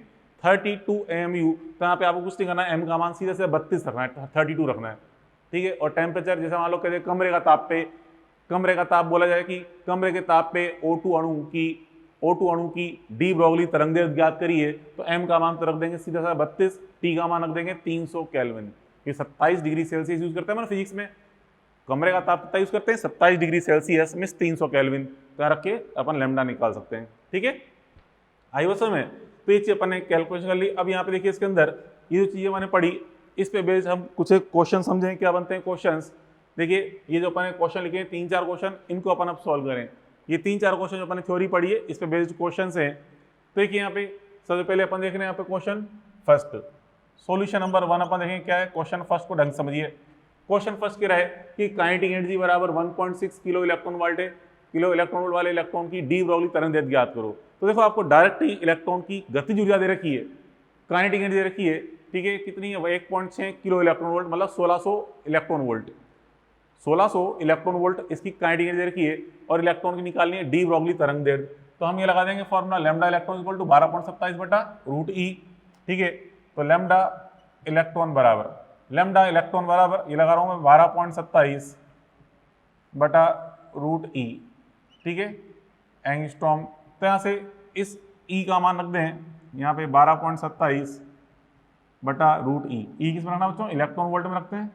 32 AMU। तो यहाँ पे आपको कुछ नहीं करना है, m का मान सीधे से 32 रखना है, 32 रखना है, ठीक है। और टेम्परेचर जैसे मान लो कहते हैं कमरे का ताप पे, कमरे का ताप बोला जाए कि कमरे के ताप पे O2 अणु की डी ब्रोगली तरंग दैर्ध्य ज्ञात करिए, तो m का मान तो रख देंगे सीधा सा 32, T का मान रख देंगे 300 केल्विन। ये 27 डिग्री सेल्सियस यूज करते हैं ना फिजिक्स में, कमरे का ताप कितना यूज करते हैं 27 डिग्री सेल्सियस में 300 केल्विन, तो रख के अपन लैम्डा निकाल सकते हैं, ठीक है। आई बस में। तो ये चीज अपन ने कैलकुलेशन कर ली। अब यहाँ पे देखिए इसके अंदर ये जो चीजें मैंने पढ़ी इस पे बेस्ड हम कुछ एक क्वेश्चन समझें क्या बनते हैं क्वेश्चंस। देखिए ये जो अपन ने क्वेश्चन लिखे हैं 3-4 क्वेश्चन, इनको अपन अब सॉल्व करें। ये 3-4 क्वेश्चन जो अपन ने थ्योरी पढ़ी है इस पे बेस्ड क्वेश्चन है। तो देखिए यहाँ पे सबसे पहले अपन देख रहे हैं यहाँ पे क्वेश्चन फर्स्ट, सॉल्यूशन नंबर 1 अपन देखें क्या है। क्वेश्चन फर्स्ट को ढंग से समझिए। क्वेश्चन फर्स्ट क्या है कि काइनेटिक एनर्जी बराबर 1.6 किलो इलेक्ट्रॉन वोल्ट है। किलो इलेक्ट्रॉन वोल्ट वाले इलेक्ट्रॉन की डी ब्रॉगली तरंग दैर्ध्य ज्ञात करो। तो देखो आपको डायरेक्ट ही इलेक्ट्रॉन की गतिज ऊर्जा दे रखी है, काइनेटिक एनर्जी दे रखी है, ठीक है, कितनी है 1.6 किलो इलेक्ट्रॉन वोल्ट, मतलब 1600 इलेक्ट्रॉन वोल्ट। 1600 इलेक्ट्रॉन वोल्ट इसकी काइनेटिक एनर्जी दे रखी है और इलेक्ट्रॉन की निकालनी है डी ब्रॉगली तरंग दैर्ध्य। तो हम ये लगा देंगे formula lambda electron equal to 12.27 बटा रूट ई, ठीक है। तो लैम्डा इलेक्ट्रॉन बराबर ये लगा रहा हूं मैं 12.27 बटा रूट ई, ठीक है, एंगस्ट्रॉम। तो यहाँ से इस ई का मान रख दें यहाँ पे 12.27 बटा रूट ई किस में रखना बच्चों, इलेक्ट्रॉन वोल्ट में रखते हैं,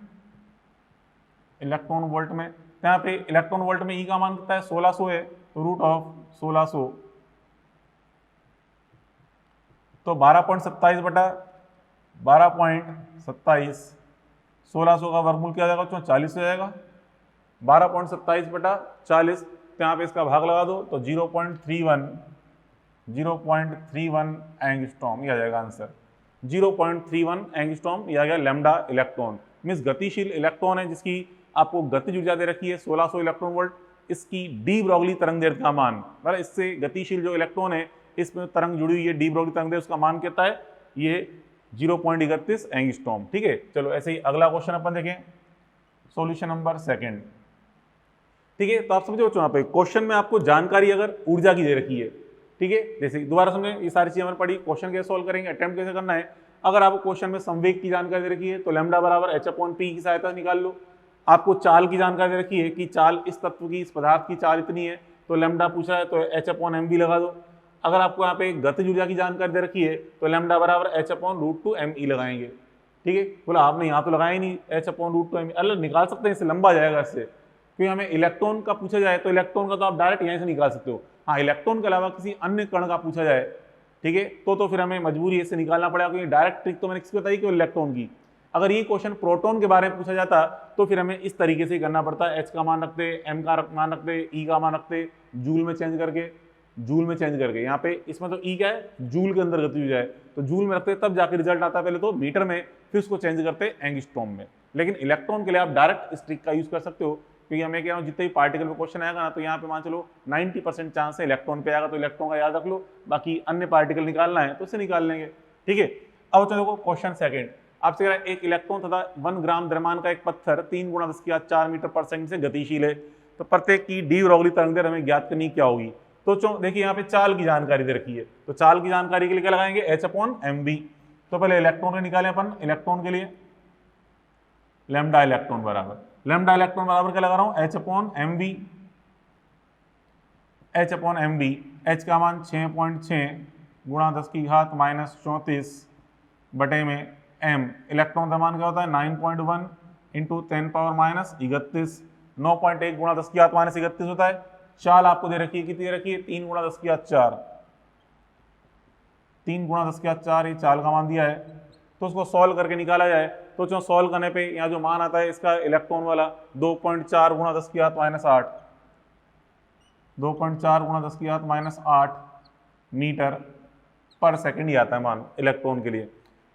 इलेक्ट्रॉन वोल्ट में। तो यहाँ पे इलेक्ट्रॉन वोल्ट में ई का मान कितना है 1600 है, तो रूट ऑफ 1600 तो 12.27 बटा 12.27 1600 का वर्गमूल क्या जाएगा बच्चों 40 हो जाएगा। 12.27 बटा 40 तो यहाँ पे इसका भाग लगा दो तो 0.31 एंगस्ट्रॉम ये आ जाएगा आंसर। 0.31 एंगस्ट्रॉम यह आ गया लैम्डा इलेक्ट्रॉन। मीन्स गतिशील इलेक्ट्रॉन है जिसकी आपको गतिज ऊर्जा दे रखी है 1600 इलेक्ट्रॉन वोल्ट। इसकी डी ब्रॉगली तरंग दैर्ध्य का मान, मतलब इससे गतिशील जो इलेक्ट्रॉन है इसमें तरंग जुड़ी हुई है डी ब्रॉगली तरंग दैर्ध्य, उसका मान कितना है ये 0.31 एंगस्ट्रॉम, ठीक है। चलो ऐसे ही अगला क्वेश्चन अपन देखें, सॉल्यूशन नंबर 2, ठीक है। तो आप समझो बच्चों यहाँ पे क्वेश्चन में आपको जानकारी अगर ऊर्जा की दे रखी है, ठीक है, जैसे दोबारा समझें ये सारी चीजें हमने पढ़ी, क्वेश्चन कैसे सॉल्व करेंगे, अटेम्प्ट कैसे करना है। अगर आपको क्वेश्चन में संवेग की जानकारी दे रखी है तो लैम्डा बराबर h/p की सहायता निकाल लो। आपको चाल की जानकारी दे रखी है कि चाल इस तत्व की, इस पदार्थ की चाल इतनी है तो लैम्डा पूछा है तो h/mv लगा दो। अगर आपको यहाँ पे गतिज ऊर्जा की जानकारी दे रखी है तो लैम्डा बराबर h/√2mE लगाएंगे, ठीक है। बोला आपने यहाँ तो लगाया ही नहीं h/√2mE, अलग निकाल सकते हैं, इससे लंबा जाएगा इससे, क्योंकि हमें इलेक्ट्रॉन का पूछा जाए तो इलेक्ट्रॉन का तो आप डायरेक्ट यहीं से निकाल सकते हो। हाँ, इलेक्ट्रॉन के अलावा किसी अन्य कण का पूछा जाए, ठीक है, तो फिर हमें मजबूरी इससे निकालना पड़ेगा, क्योंकि डायरेक्ट ट्रिक तो मैंने किसकी बताई कि इलेक्ट्रॉन की। अगर ये क्वेश्चन प्रोटॉन के बारे में पूछा जाता तो फिर हमें इस तरीके से करना पड़ता है, एच का मान रखते, एम का मान रखते, ई का मान रखते, जूल में चेंज करके यहाँ पे इसमें तो ई क्या है जूल के अंदर गति हो जाए तो जूल में रखते तब जाके रिजल्ट आता है, पहले तो मीटर में फिर उसको चेंज करते एंगस्ट्रॉम में। लेकिन इलेक्ट्रॉन के लिए आप डायरेक्ट इस ट्रिक का यूज कर सकते हो, क्योंकि हमें कह रहा हूँ जितने भी पार्टिकल में क्वेश्चन आएगा ना तो यहाँ पे मान चलो 90% चांस है इलेक्ट्रॉन पे आएगा, तो इलेक्ट्रॉन का याद रख लो, बाकी अन्य पार्टिकल निकालना है तो उससे निकाल लेंगे, ठीक है। अब चलो क्वेश्चन सेकंड, आपसे कह रहा है एक इलेक्ट्रॉन तथा 1 ग्राम द्रव्यमान का एक पत्थर 3 × 10⁴ मीटर पर सेकंड से गतिशील है, तो प्रत्येक की डी ब्रॉगली तरंग दैर्ध्य हमें ज्ञात करनी क्या होगी। तो देखिए यहाँ पे चाल की जानकारी दे रखी है, तो चाल की जानकारी के लिए क्या लगाएंगे h/mv। तो पहले इलेक्ट्रॉन के निकालें अपन, इलेक्ट्रॉन के लिए लैम्डा इलेक्ट्रॉन बराबर क्या लगा रहा हूं h/mv। h का मान 6.6 × 10⁻⁻34 बटे में m, इलेक्ट्रॉन द्रव्यमान क्या होता है 9.1 × 10⁻31 9.1 × 10⁻31 होता है। चाल आपको दे रखी है, कितनी दे रखी है 3 × 10⁴ 3 × 10⁴ ये चाल का मान दिया है, तो उसको सॉल्व करके निकाला जाए तो जो सॉल्व करने पे यहाँ जो मान आता है इसका इलेक्ट्रॉन वाला 2.4 × 10⁻8 2.4 × 10⁻8 मीटर पर सेकंड ही आता है मान इलेक्ट्रॉन के लिए,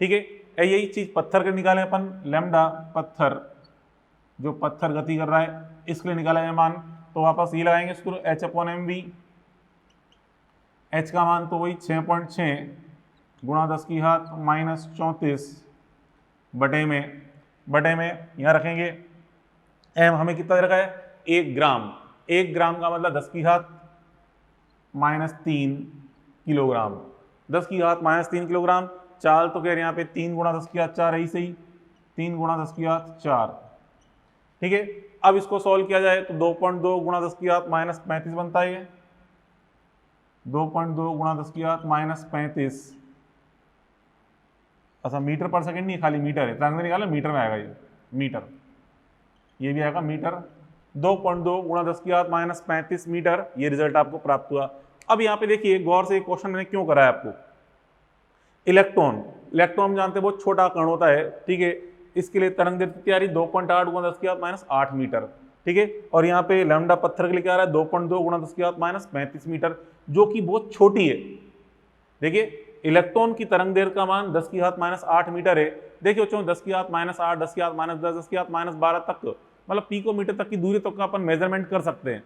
ठीक है। यही चीज पत्थर के निकाले अपन, लैम्डा पत्थर जो पत्थर गति कर रहा है इसके लिए निकाला है मान, तो वापस ये लगाएंगे इसको h/mv। h का मान तो वही 6.6 × 10⁻34 बटे में यहाँ रखेंगे m, हमें कितना दे रखा है 1 ग्राम। 1 ग्राम का मतलब 10⁻³ किलोग्राम, 10⁻³ किलोग्राम। चाल तो कह रहे हैं यहाँ पे 3 × 10⁴ है, सही 3 × 10⁴, ठीक है। अब इसको सॉल्व किया जाए तो 2.2 × 10⁻35 बनता है, 2.2 × 10⁻35। अच्छा मीटर पर सेकंड नहीं, खाली मीटर है, तरंग निकाला मीटर में आएगा, ये मीटर, ये भी आएगा मीटर। 2.2 × 10⁻35 मीटर ये रिजल्ट आपको प्राप्त हुआ। अब यहाँ पे देखिए गौर से एक क्वेश्चन मैंने क्यों कराया आपको। इलेक्ट्रॉन, इलेक्ट्रॉन हम जानते हैं बहुत छोटा कण होता है, ठीक है। इसके लिए तरंग दैर्ध्य तैयारी 2.8 गुणा 10 की घात माइनस 8 मीटर, ठीक है। और यहाँ पे लैम्डा पत्थर के लिए क्या आ रहा है 2.2 गुणा 10 की घात माइनस 35 मीटर, जो कि बहुत छोटी है। देखिए इलेक्ट्रॉन की तरंग दैर्ध्य का मान 10 की घात माइनस 8 मीटर है। देखिए बच्चों 10 की घात माइनस 8, 10 की घात माइनस 10, 10 की घात माइनस 12 तक, मतलब पिकोमीटर तक की दूरी तक का अपन मेजरमेंट कर सकते हैं।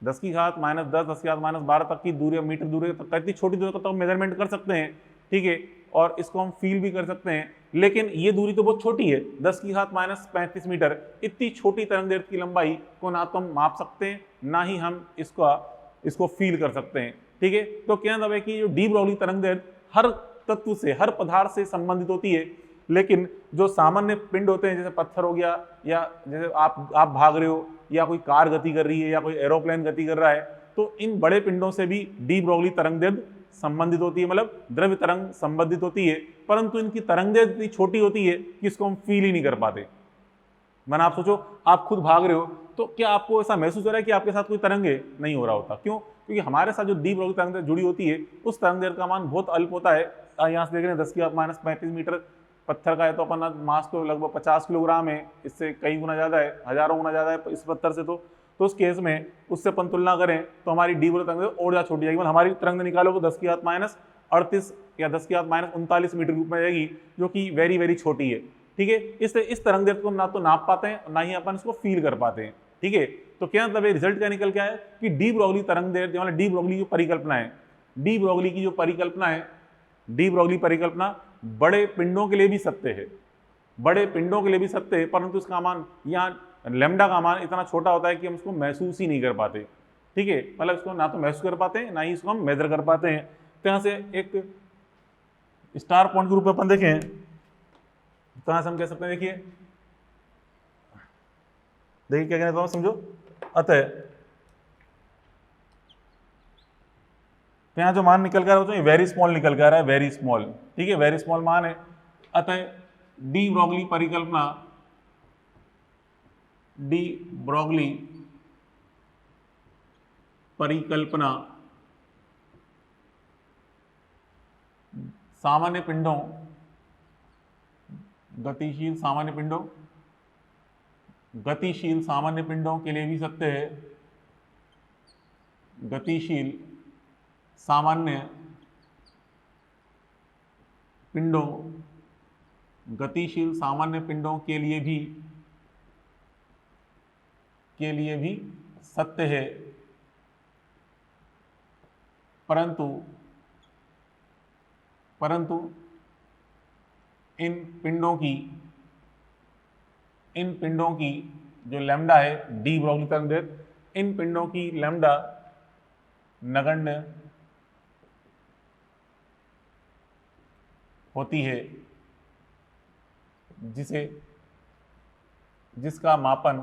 10 की घात माइनस 10, 10 की घात माइनस 12 तक की दूरी, मीटर दूरी तक इतनी छोटी दूरी तक मेजरमेंट कर सकते हैं, ठीक है। और इसको हम फील भी कर सकते हैं, लेकिन ये दूरी तो बहुत छोटी है, 10 की घात माइनस 35 मीटर। इतनी छोटी तरंग दैर्ध्य की लंबाई को ना तो हम माप सकते हैं, ना ही हम इसको फील कर सकते हैं, ठीक है। तो क्या मतलब है कि जो डी ब्रॉगली तरंग दैर्ध्य हर तत्व से, हर पदार्थ से संबंधित होती है, लेकिन जो सामान्य पिंड होते हैं जैसे पत्थर हो गया, या जैसे आप भाग रहे हो, या कोई कार गति कर रही है, या कोई एरोप्लेन गति कर रहा है, तो इन बड़े पिंडों से भी डी ब्रॉगली तरंग दैर्ध्य संबंधित होती है, मतलब द्रव्य तरंग संबंधित होती है, परंतु इनकी तरंग दैर्ध्य इतनी छोटी होती है कि इसको हम फील ही नहीं कर पाते। मैंने आप सोचो, आप खुद भाग रहे हो, तो क्या आपको ऐसा महसूस हो रहा है कि आपके साथ कोई तरंग है? नहीं हो रहा होता। क्यों? क्योंकि हमारे साथ जो डी ब्रॉगली तरंग दैर्ध्य जुड़ी होती है, उस तरंग दैर्ध्य का मान बहुत अल्प होता है। यहाँ से देख रहे हैं 10 की घात माइनस 35 मीटर पत्थर का है, तो अपन मास तो लगभग 50 किलोग्राम है, इससे कई गुना ज़्यादा है, हजारों गुना ज़्यादा है इस पत्थर से। तो उस केस में उससे अपन तुलना करें तो हमारी डी ब्रॉगली तरंग दैर्ध्य और ज़्यादा छोटी जाएगी, मतलब हमारी तरंग दैर्ध्य निकालो तो 10 की घात माइनस 38 या 10 की घात माइनस 39 मीटर रूप में जाएगी, जो कि वेरी वेरी छोटी है, ठीक है। इससे इस तरंग दैर्ध्य को ना तो नाप पाते हैं, ना ही अपन इसको फील कर पाते हैं, ठीक है। तो क्या मतलब रिजल्ट क्या निकल के आया कि डी ब्रॉगली तरंग दैर्ध्य, मतलब डी ब्रॉगली जो परिकल्पना है, डी ब्रॉगली की जो परिकल्पना है, डी ब्रॉगली परिकल्पना बड़े पिंडों के लिए भी सत्य है, बड़े पिंडों के लिए भी सत्य है, परंतु इसका मान यहाँ लैम्डा का मान इतना छोटा होता है कि हम इसको महसूस ही नहीं कर पाते, ठीक है। मतलब इसको ना तो महसूस कर पाते हैं, ना ही इसको हम मेजर कर पाते हैं। तो यहाँ से एक स्टार पॉइंट के रूप में अपन देखें तो यहाँ से हम कह सकते हैं, देखिए क्या कहना था समझो। अतः तो यहाँ जो मान निकल कर आ रहा है वेरी स्मॉल निकल कर आ रहा है, वेरी स्मॉल, ठीक है, वेरी स्मॉल मान है। अतः डी ब्रॉगली परिकल्पना, डी ब्रॉगली परिकल्पना सामान्य पिंडों, गतिशील सामान्य पिंडों, गतिशील सामान्य पिंडों के लिए भी सत्य है। गतिशील सामान्य पिंडों, गतिशील सामान्य पिंडों के लिए भी सत्य है, परंतु इन पिंडों की जो लैम्डा है, डी ब्रॉगली तरंग दैर्ध्य, इन पिंडों की लैम्डा नगण्य होती है, जिसका मापन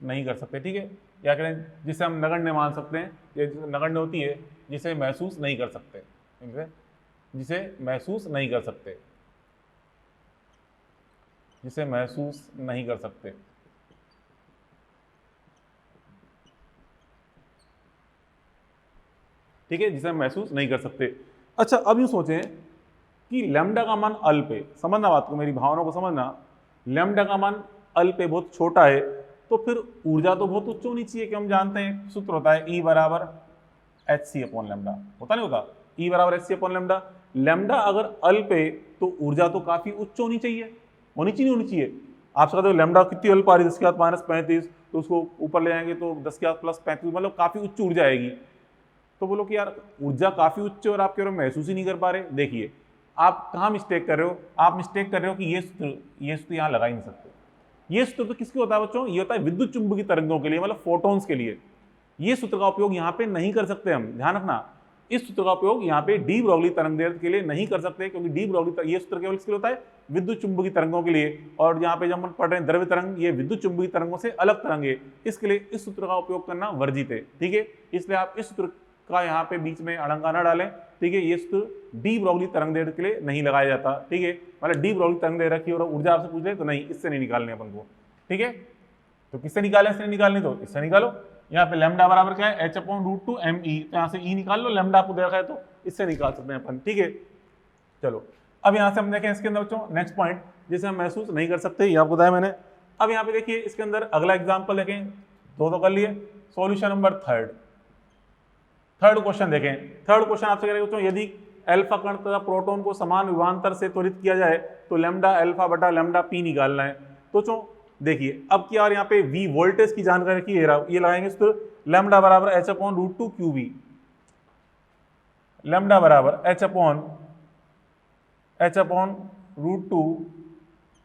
नहीं कर सकते, ठीक है। या कहें जिसे हम नगण्य मान सकते हैं, ये नगण्य होती है जिसे महसूस नहीं कर सकते, जिसे महसूस नहीं कर सकते, जिसे महसूस नहीं कर सकते, ठीक है, जिसे हम महसूस नहीं कर सकते। अच्छा, अब यूं सोचें कि लैम्डा का मान अल्प है, समझना बात को, मेरी भावनाओं को समझना। लैम्डा का मान अल्प है, बहुत छोटा है, तो फिर ऊर्जा तो बहुत उच्च होनी चाहिए, कि हम जानते हैं सूत्र होता है E बराबर hc अपॉन लैम्डा, होता नहीं होता, E बराबर hc अपॉन लैम्डा। लैम्डा अगर अल्प है तो ऊर्जा तो काफी उच्च होनी चाहिए, होनी चाहिए। आपसे कहते हो लैम्डा कितनी अल्प आ रही है, 10 की घात माइनस 35, तो उसको ऊपर ले आएंगे तो 10 की घात प्लस 35, मतलब काफी उच्च ऊर्जा आएगी। तो बोलो कि यार ऊर्जा काफी उच्च और आप कह रहे हो महसूस ही नहीं कर पा रहे। देखिए आप कहाँ मिस्टेक कर रहे हो, आप मिस्टेक कर रहे हो कि ये सूत्र यहाँ लगा ही नहीं सकते। ये सूत्र तो किसके होता है बच्चों? ये होता है विद्युत चुंबकीय तरंगों के लिए, मतलब फोटॉन्स के लिए। ये सूत्र का उपयोग यहाँ पे नहीं कर सकते हम, ध्यान रखना। इस सूत्र का उपयोग यहाँ पे डी ब्रॉगली तरंग दैर्ध्य के लिए नहीं कर सकते, क्योंकि डी ब्रॉगली ये सूत्र केवल किसके लिए होता है? विद्युत चुंबकीय तरंगों के लिए। और यहाँ पे जब हम पढ़ रहे हैं द्रव्य तरंग, ये विद्युत चुंबकीय तरंगों से अलग तरंग है, इसके लिए इस सूत्र का उपयोग करना वर्जित है, ठीक है। इसलिए आप इस सूत्र का यहाँ पे बीच में अड़ंगा न डालें, ठीक है। ये सूत्र डी ब्रॉगली तरंग दैर्ध्य के लिए नहीं लगाया जाता, ठीक है। मतलब डी ब्रॉगली तरंग दैर्ध्य रखी और ऊर्जा आपसे पूछ ले तो नहीं, इससे नहीं निकालने अपन को, ठीक है। तो किससे निकाले, इससे निकालनी तो इससे निकालो। यहाँ पे लैम्डा बराबर क्या है, h/√2 me, तो यहाँ से e निकाल लो, लैम्डा आपको देखा है तो इससे निकाल सकते हैं अपन, ठीक है। चलो अब यहाँ से हम देखें इसके अंदर बच्चों नेक्स्ट पॉइंट जिसे हम महसूस नहीं कर सकते, ये आपको बताया मैंने। अब यहाँ पे देखिए इसके अंदर अगला एग्जाम्पल देखें, दो तो कर लिए। सॉल्यूशन नंबर थर्ड क्वेश्चन देखें। थर्ड क्वेश्चन आपसे कह रहे बच्चों, यदि अल्फा कण तथा प्रोटॉन को समान विभवांतर से त्वरित किया जाए तो लैम्डा अल्फा बटा लैम्डा पी निकालना है। तो बच्चों देखिए अब क्या, और यहाँ पे वी वोल्टेज की जानकारी की ये लगाएंगे, तो लैम्डा बराबर h/√2 QV, लैम्डा बराबर h/√2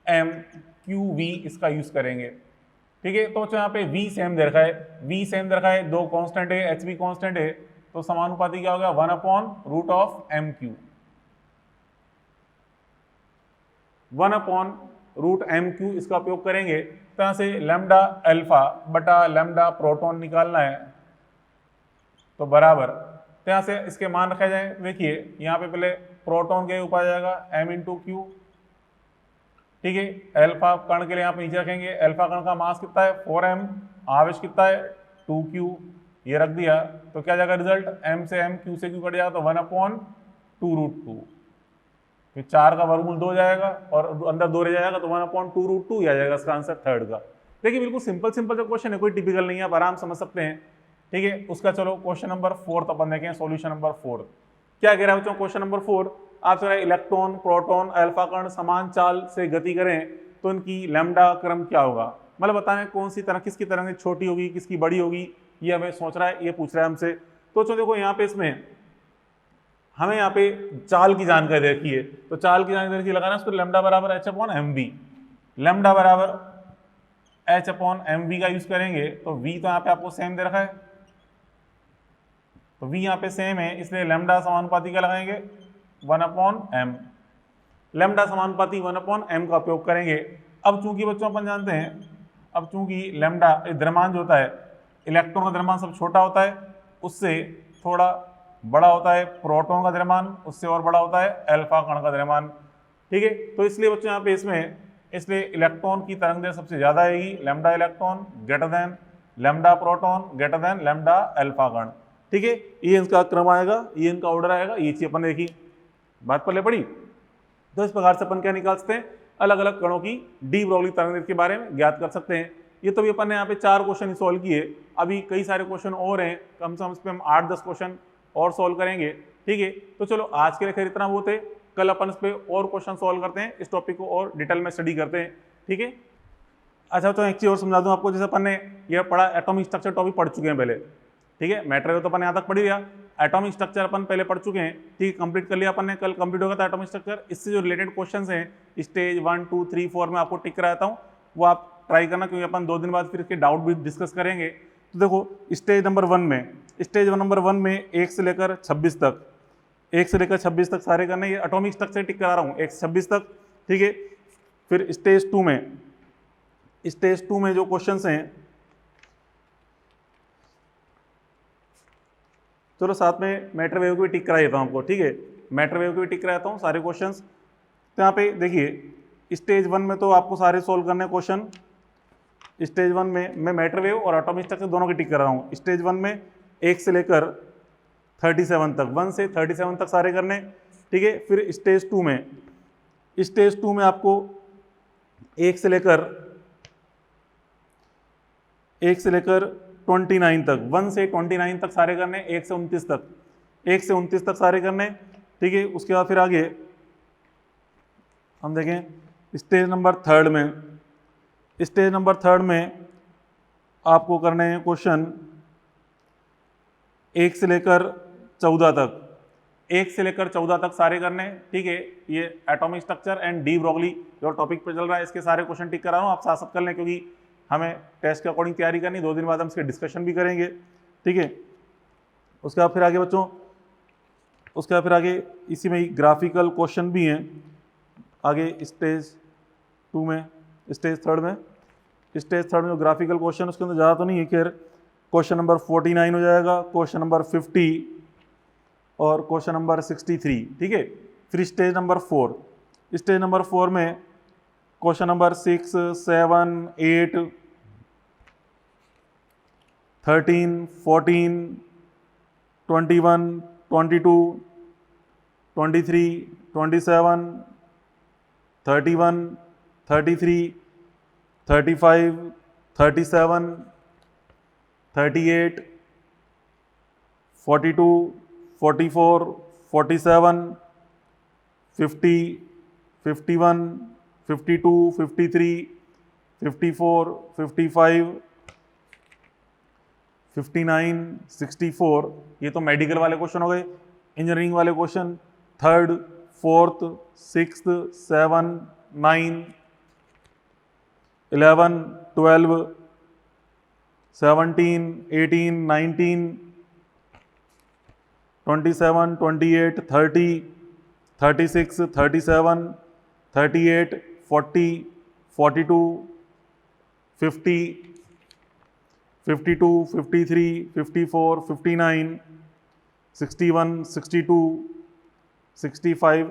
MQV इसका यूज करेंगे, ठीक है। तो यहाँ पे V सेम दे रखा है, दो कांस्टेंट है, HV कांस्टेंट है, तो समानुपाती क्या होगा 1/√MQ, 1/√MQ इसका उपयोग करेंगे। तो यहाँ से लैम्डा अल्फा बटा लैम्डा प्रोटॉन निकालना है, तो बराबर, तो यहाँ से इसके मान रखा जाए। देखिए यहाँ पे पहले प्रोटॉन के ऊपर आ जाएगा m/q, ठीक है। अल्फा कण के लिए यहाँ पे नीचे रखेंगे, अल्फा कण का मास कितना है 4m, आवेश कितना है 2q, ये रख दिया तो क्या जाएगा रिजल्ट, m से m, q से q कट जाएगा तो 1/2√2, फिर 4 का वर्गमूल 2 जाएगा और अंदर 2 रह जाएगा तो 1/2√2 आ जाएगा इसका आंसर थर्ड का। देखिए बिल्कुल सिंपल जो क्वेश्चन है, कोई टिपिकल नहीं है, आप आराम समझ सकते हैं, ठीक है। उसका चलो क्वेश्चन नंबर 4 अपन देखें, सॉल्यूशन नंबर 4 क्या कह रहा है बच्चों। क्वेश्चन नंबर 4 आपसे इलेक्ट्रॉन प्रोटॉन अल्फा कण समान चाल से गति करें तो इनकी लैम्डा क्रम क्या होगा, मतलब बताने कौन सी तरह, किसकी तरंग छोटी होगी किसकी बड़ी होगी, ये हमें सोच रहा है, ये पूछ रहा है हमसे। तो चलो देखो यहाँ पे इसमें हमें यहाँ पे चाल की जानकारी देखी है, तो चाल की जानकारी लगाना है उसको, लैम्डा बराबर h/mv, लैम्डा बराबर h/mv का यूज करेंगे। तो v तो यहाँ पे आपको सेम दे रखा है, तो v यहाँ पे सेम है, इसलिए लैम्डा समानुपाती का लगाएंगे 1/m, लैम्डा समानुपाती 1/m का उपयोग करेंगे। अब चूंकि बच्चों अपन जानते हैं, अब चूंकि लैम्डा द्रव्यमान जो होता है, इलेक्ट्रॉन का द्रव्यमान सब छोटा होता है, उससे थोड़ा बड़ा होता है प्रोटॉन का द्रव्यमान, उससे और बड़ा होता है अल्फा कण का द्रव्यमान, ठीक है। तो इसलिए बच्चों यहाँ पे इसलिए इलेक्ट्रॉन की तरंग दैर्घ्य सबसे ज्यादा आएगी, lambda electron greater than lambda proton greater than lambda alpha कण, ठीक है। ये इनका क्रम आएगा, ये इनका ऑर्डर आएगा, ये चीज अपन देखी, बात पहले पड़ी। तो इस प्रकार से अपन क्या निकाल सकते हैं, अलग अलग कणों की डी ब्रोगली तरंग दैर्घ्य के बारे में ज्ञात कर सकते हैं। ये तो भी अपन ने यहाँ पे 4 क्वेश्चन सॉल्व किए, अभी कई सारे क्वेश्चन और हैं, कम से कम इस पे हम 8-10 क्वेश्चन और सॉल्व करेंगे, ठीक है। तो चलो आज के लिए खैर इतना बहुत है, कल अपन इस पे और क्वेश्चन सॉल्व करते हैं, इस टॉपिक को और डिटेल में स्टडी करते हैं, ठीक है। अच्छा तो एक चीज और समझा दूं आपको, जैसे अपन ने यह पढ़ा एटॉमिक स्ट्रक्चर टॉपिक पढ़ चुके हैं पहले, ठीक है। मैटर तो अपन यहाँ तक पढ़ लिया, एटॉमिक स्ट्रक्चर अपन पहले पढ़ चुके हैं, ठीक है, कंप्लीट कर लिया अपन ने, कल कंप्लीट होगा था एटॉमिक स्ट्रक्चर। इससे जो रिलेटेड क्वेश्चन हैं स्टेज 1, 2, 3, 4 में आपको टिक कराता हूँ, वो आप ट्राई करना, क्योंकि अपन 2 दिन बाद फिर इसके डाउट भी डिस्कस करेंगे। तो देखो स्टेज नंबर 1 में 1 से लेकर 26 तक, 1 से लेकर 26 तक सारे करने, ये एटॉमिक स्ट्रक्चर टिक करा रहा हूँ 1 से 26 तक, ठीक है। फिर स्टेज 2 में जो क्वेश्चंस हैं, चलो साथ में मैटर वेव को भी टिक करा देता हूँ आपको, ठीक है, मैटर वेव को भी टिक कराता हूँ सारे क्वेश्चंस। तो यहाँ पे देखिए स्टेज 1 में तो आपको सारे सोल्व करने क्वेश्चन, स्टेज 1 में मैं मैटर वेव और एटॉमिक स्ट्रक्चर दोनों की टिक कर रहा हूँ। स्टेज 1 में 1 से लेकर 37 तक, 1 से 37 तक सारे करने, ठीक है। फिर स्टेज 2 में आपको 1 से लेकर 29 तक, 1 से 29 तक सारे करने, 1 से 29 तक सारे करने, ठीक है। उसके बाद फिर आगे हम देखें स्टेज नंबर 3 में आपको करने हैं क्वेश्चन 1 से लेकर 14 तक, 1 से लेकर 14 तक सारे करने, ठीक है। ये atomic structure and de Broglie जो टॉपिक पे चल रहा है, इसके सारे क्वेश्चन टिक कर रहा हूँ, आप साथ साथ कर लें, क्योंकि हमें टेस्ट के अकॉर्डिंग तैयारी करनी, 2 दिन बाद हम इसके डिस्कशन भी करेंगे, ठीक है। उसके बाद फिर आगे बच्चों, उसके बाद फिर आगे इसी में ग्राफिकल क्वेश्चन भी हैं आगे स्टेज 3 में जो ग्राफिकल क्वेश्चन, उसके अंदर ज़्यादा तो नहीं है, खैर क्वेश्चन नंबर 49 हो जाएगा, क्वेश्चन नंबर 50 और क्वेश्चन नंबर 63, ठीक है। फिर स्टेज नंबर 4 में क्वेश्चन नंबर 6, 7, 8 13, 14, 21, 22, 23, 27, 31, 33, 35, 37, 38, 42, 44, 47, 50, 51, 52, 53, 54, 55, 59, 64। ये तो मेडिकल वाले क्वेश्चन हो गए। इंजीनियरिंग वाले क्वेश्चन 3rd, 4th, 6th, 7, 9, 11, 12, 17, 18, 19, 27, 28, 30, 36, 37, 38, 40, 42, 50, 52, 53, 54, 59, 61, 62, 65,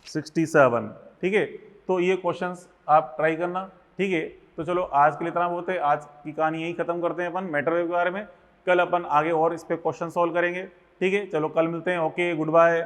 67। ठीक है, तो ये क्वेश्चंस आप ट्राई करना। ठीक है, तो चलो आज के लिए इतना बहुत है। आज की कहानी यही खत्म करते हैं अपन मैटर वेव के बारे में। कल अपन आगे और इस पे क्वेश्चन सॉल्व करेंगे। ठीक है, चलो कल मिलते हैं। Okay, good bye.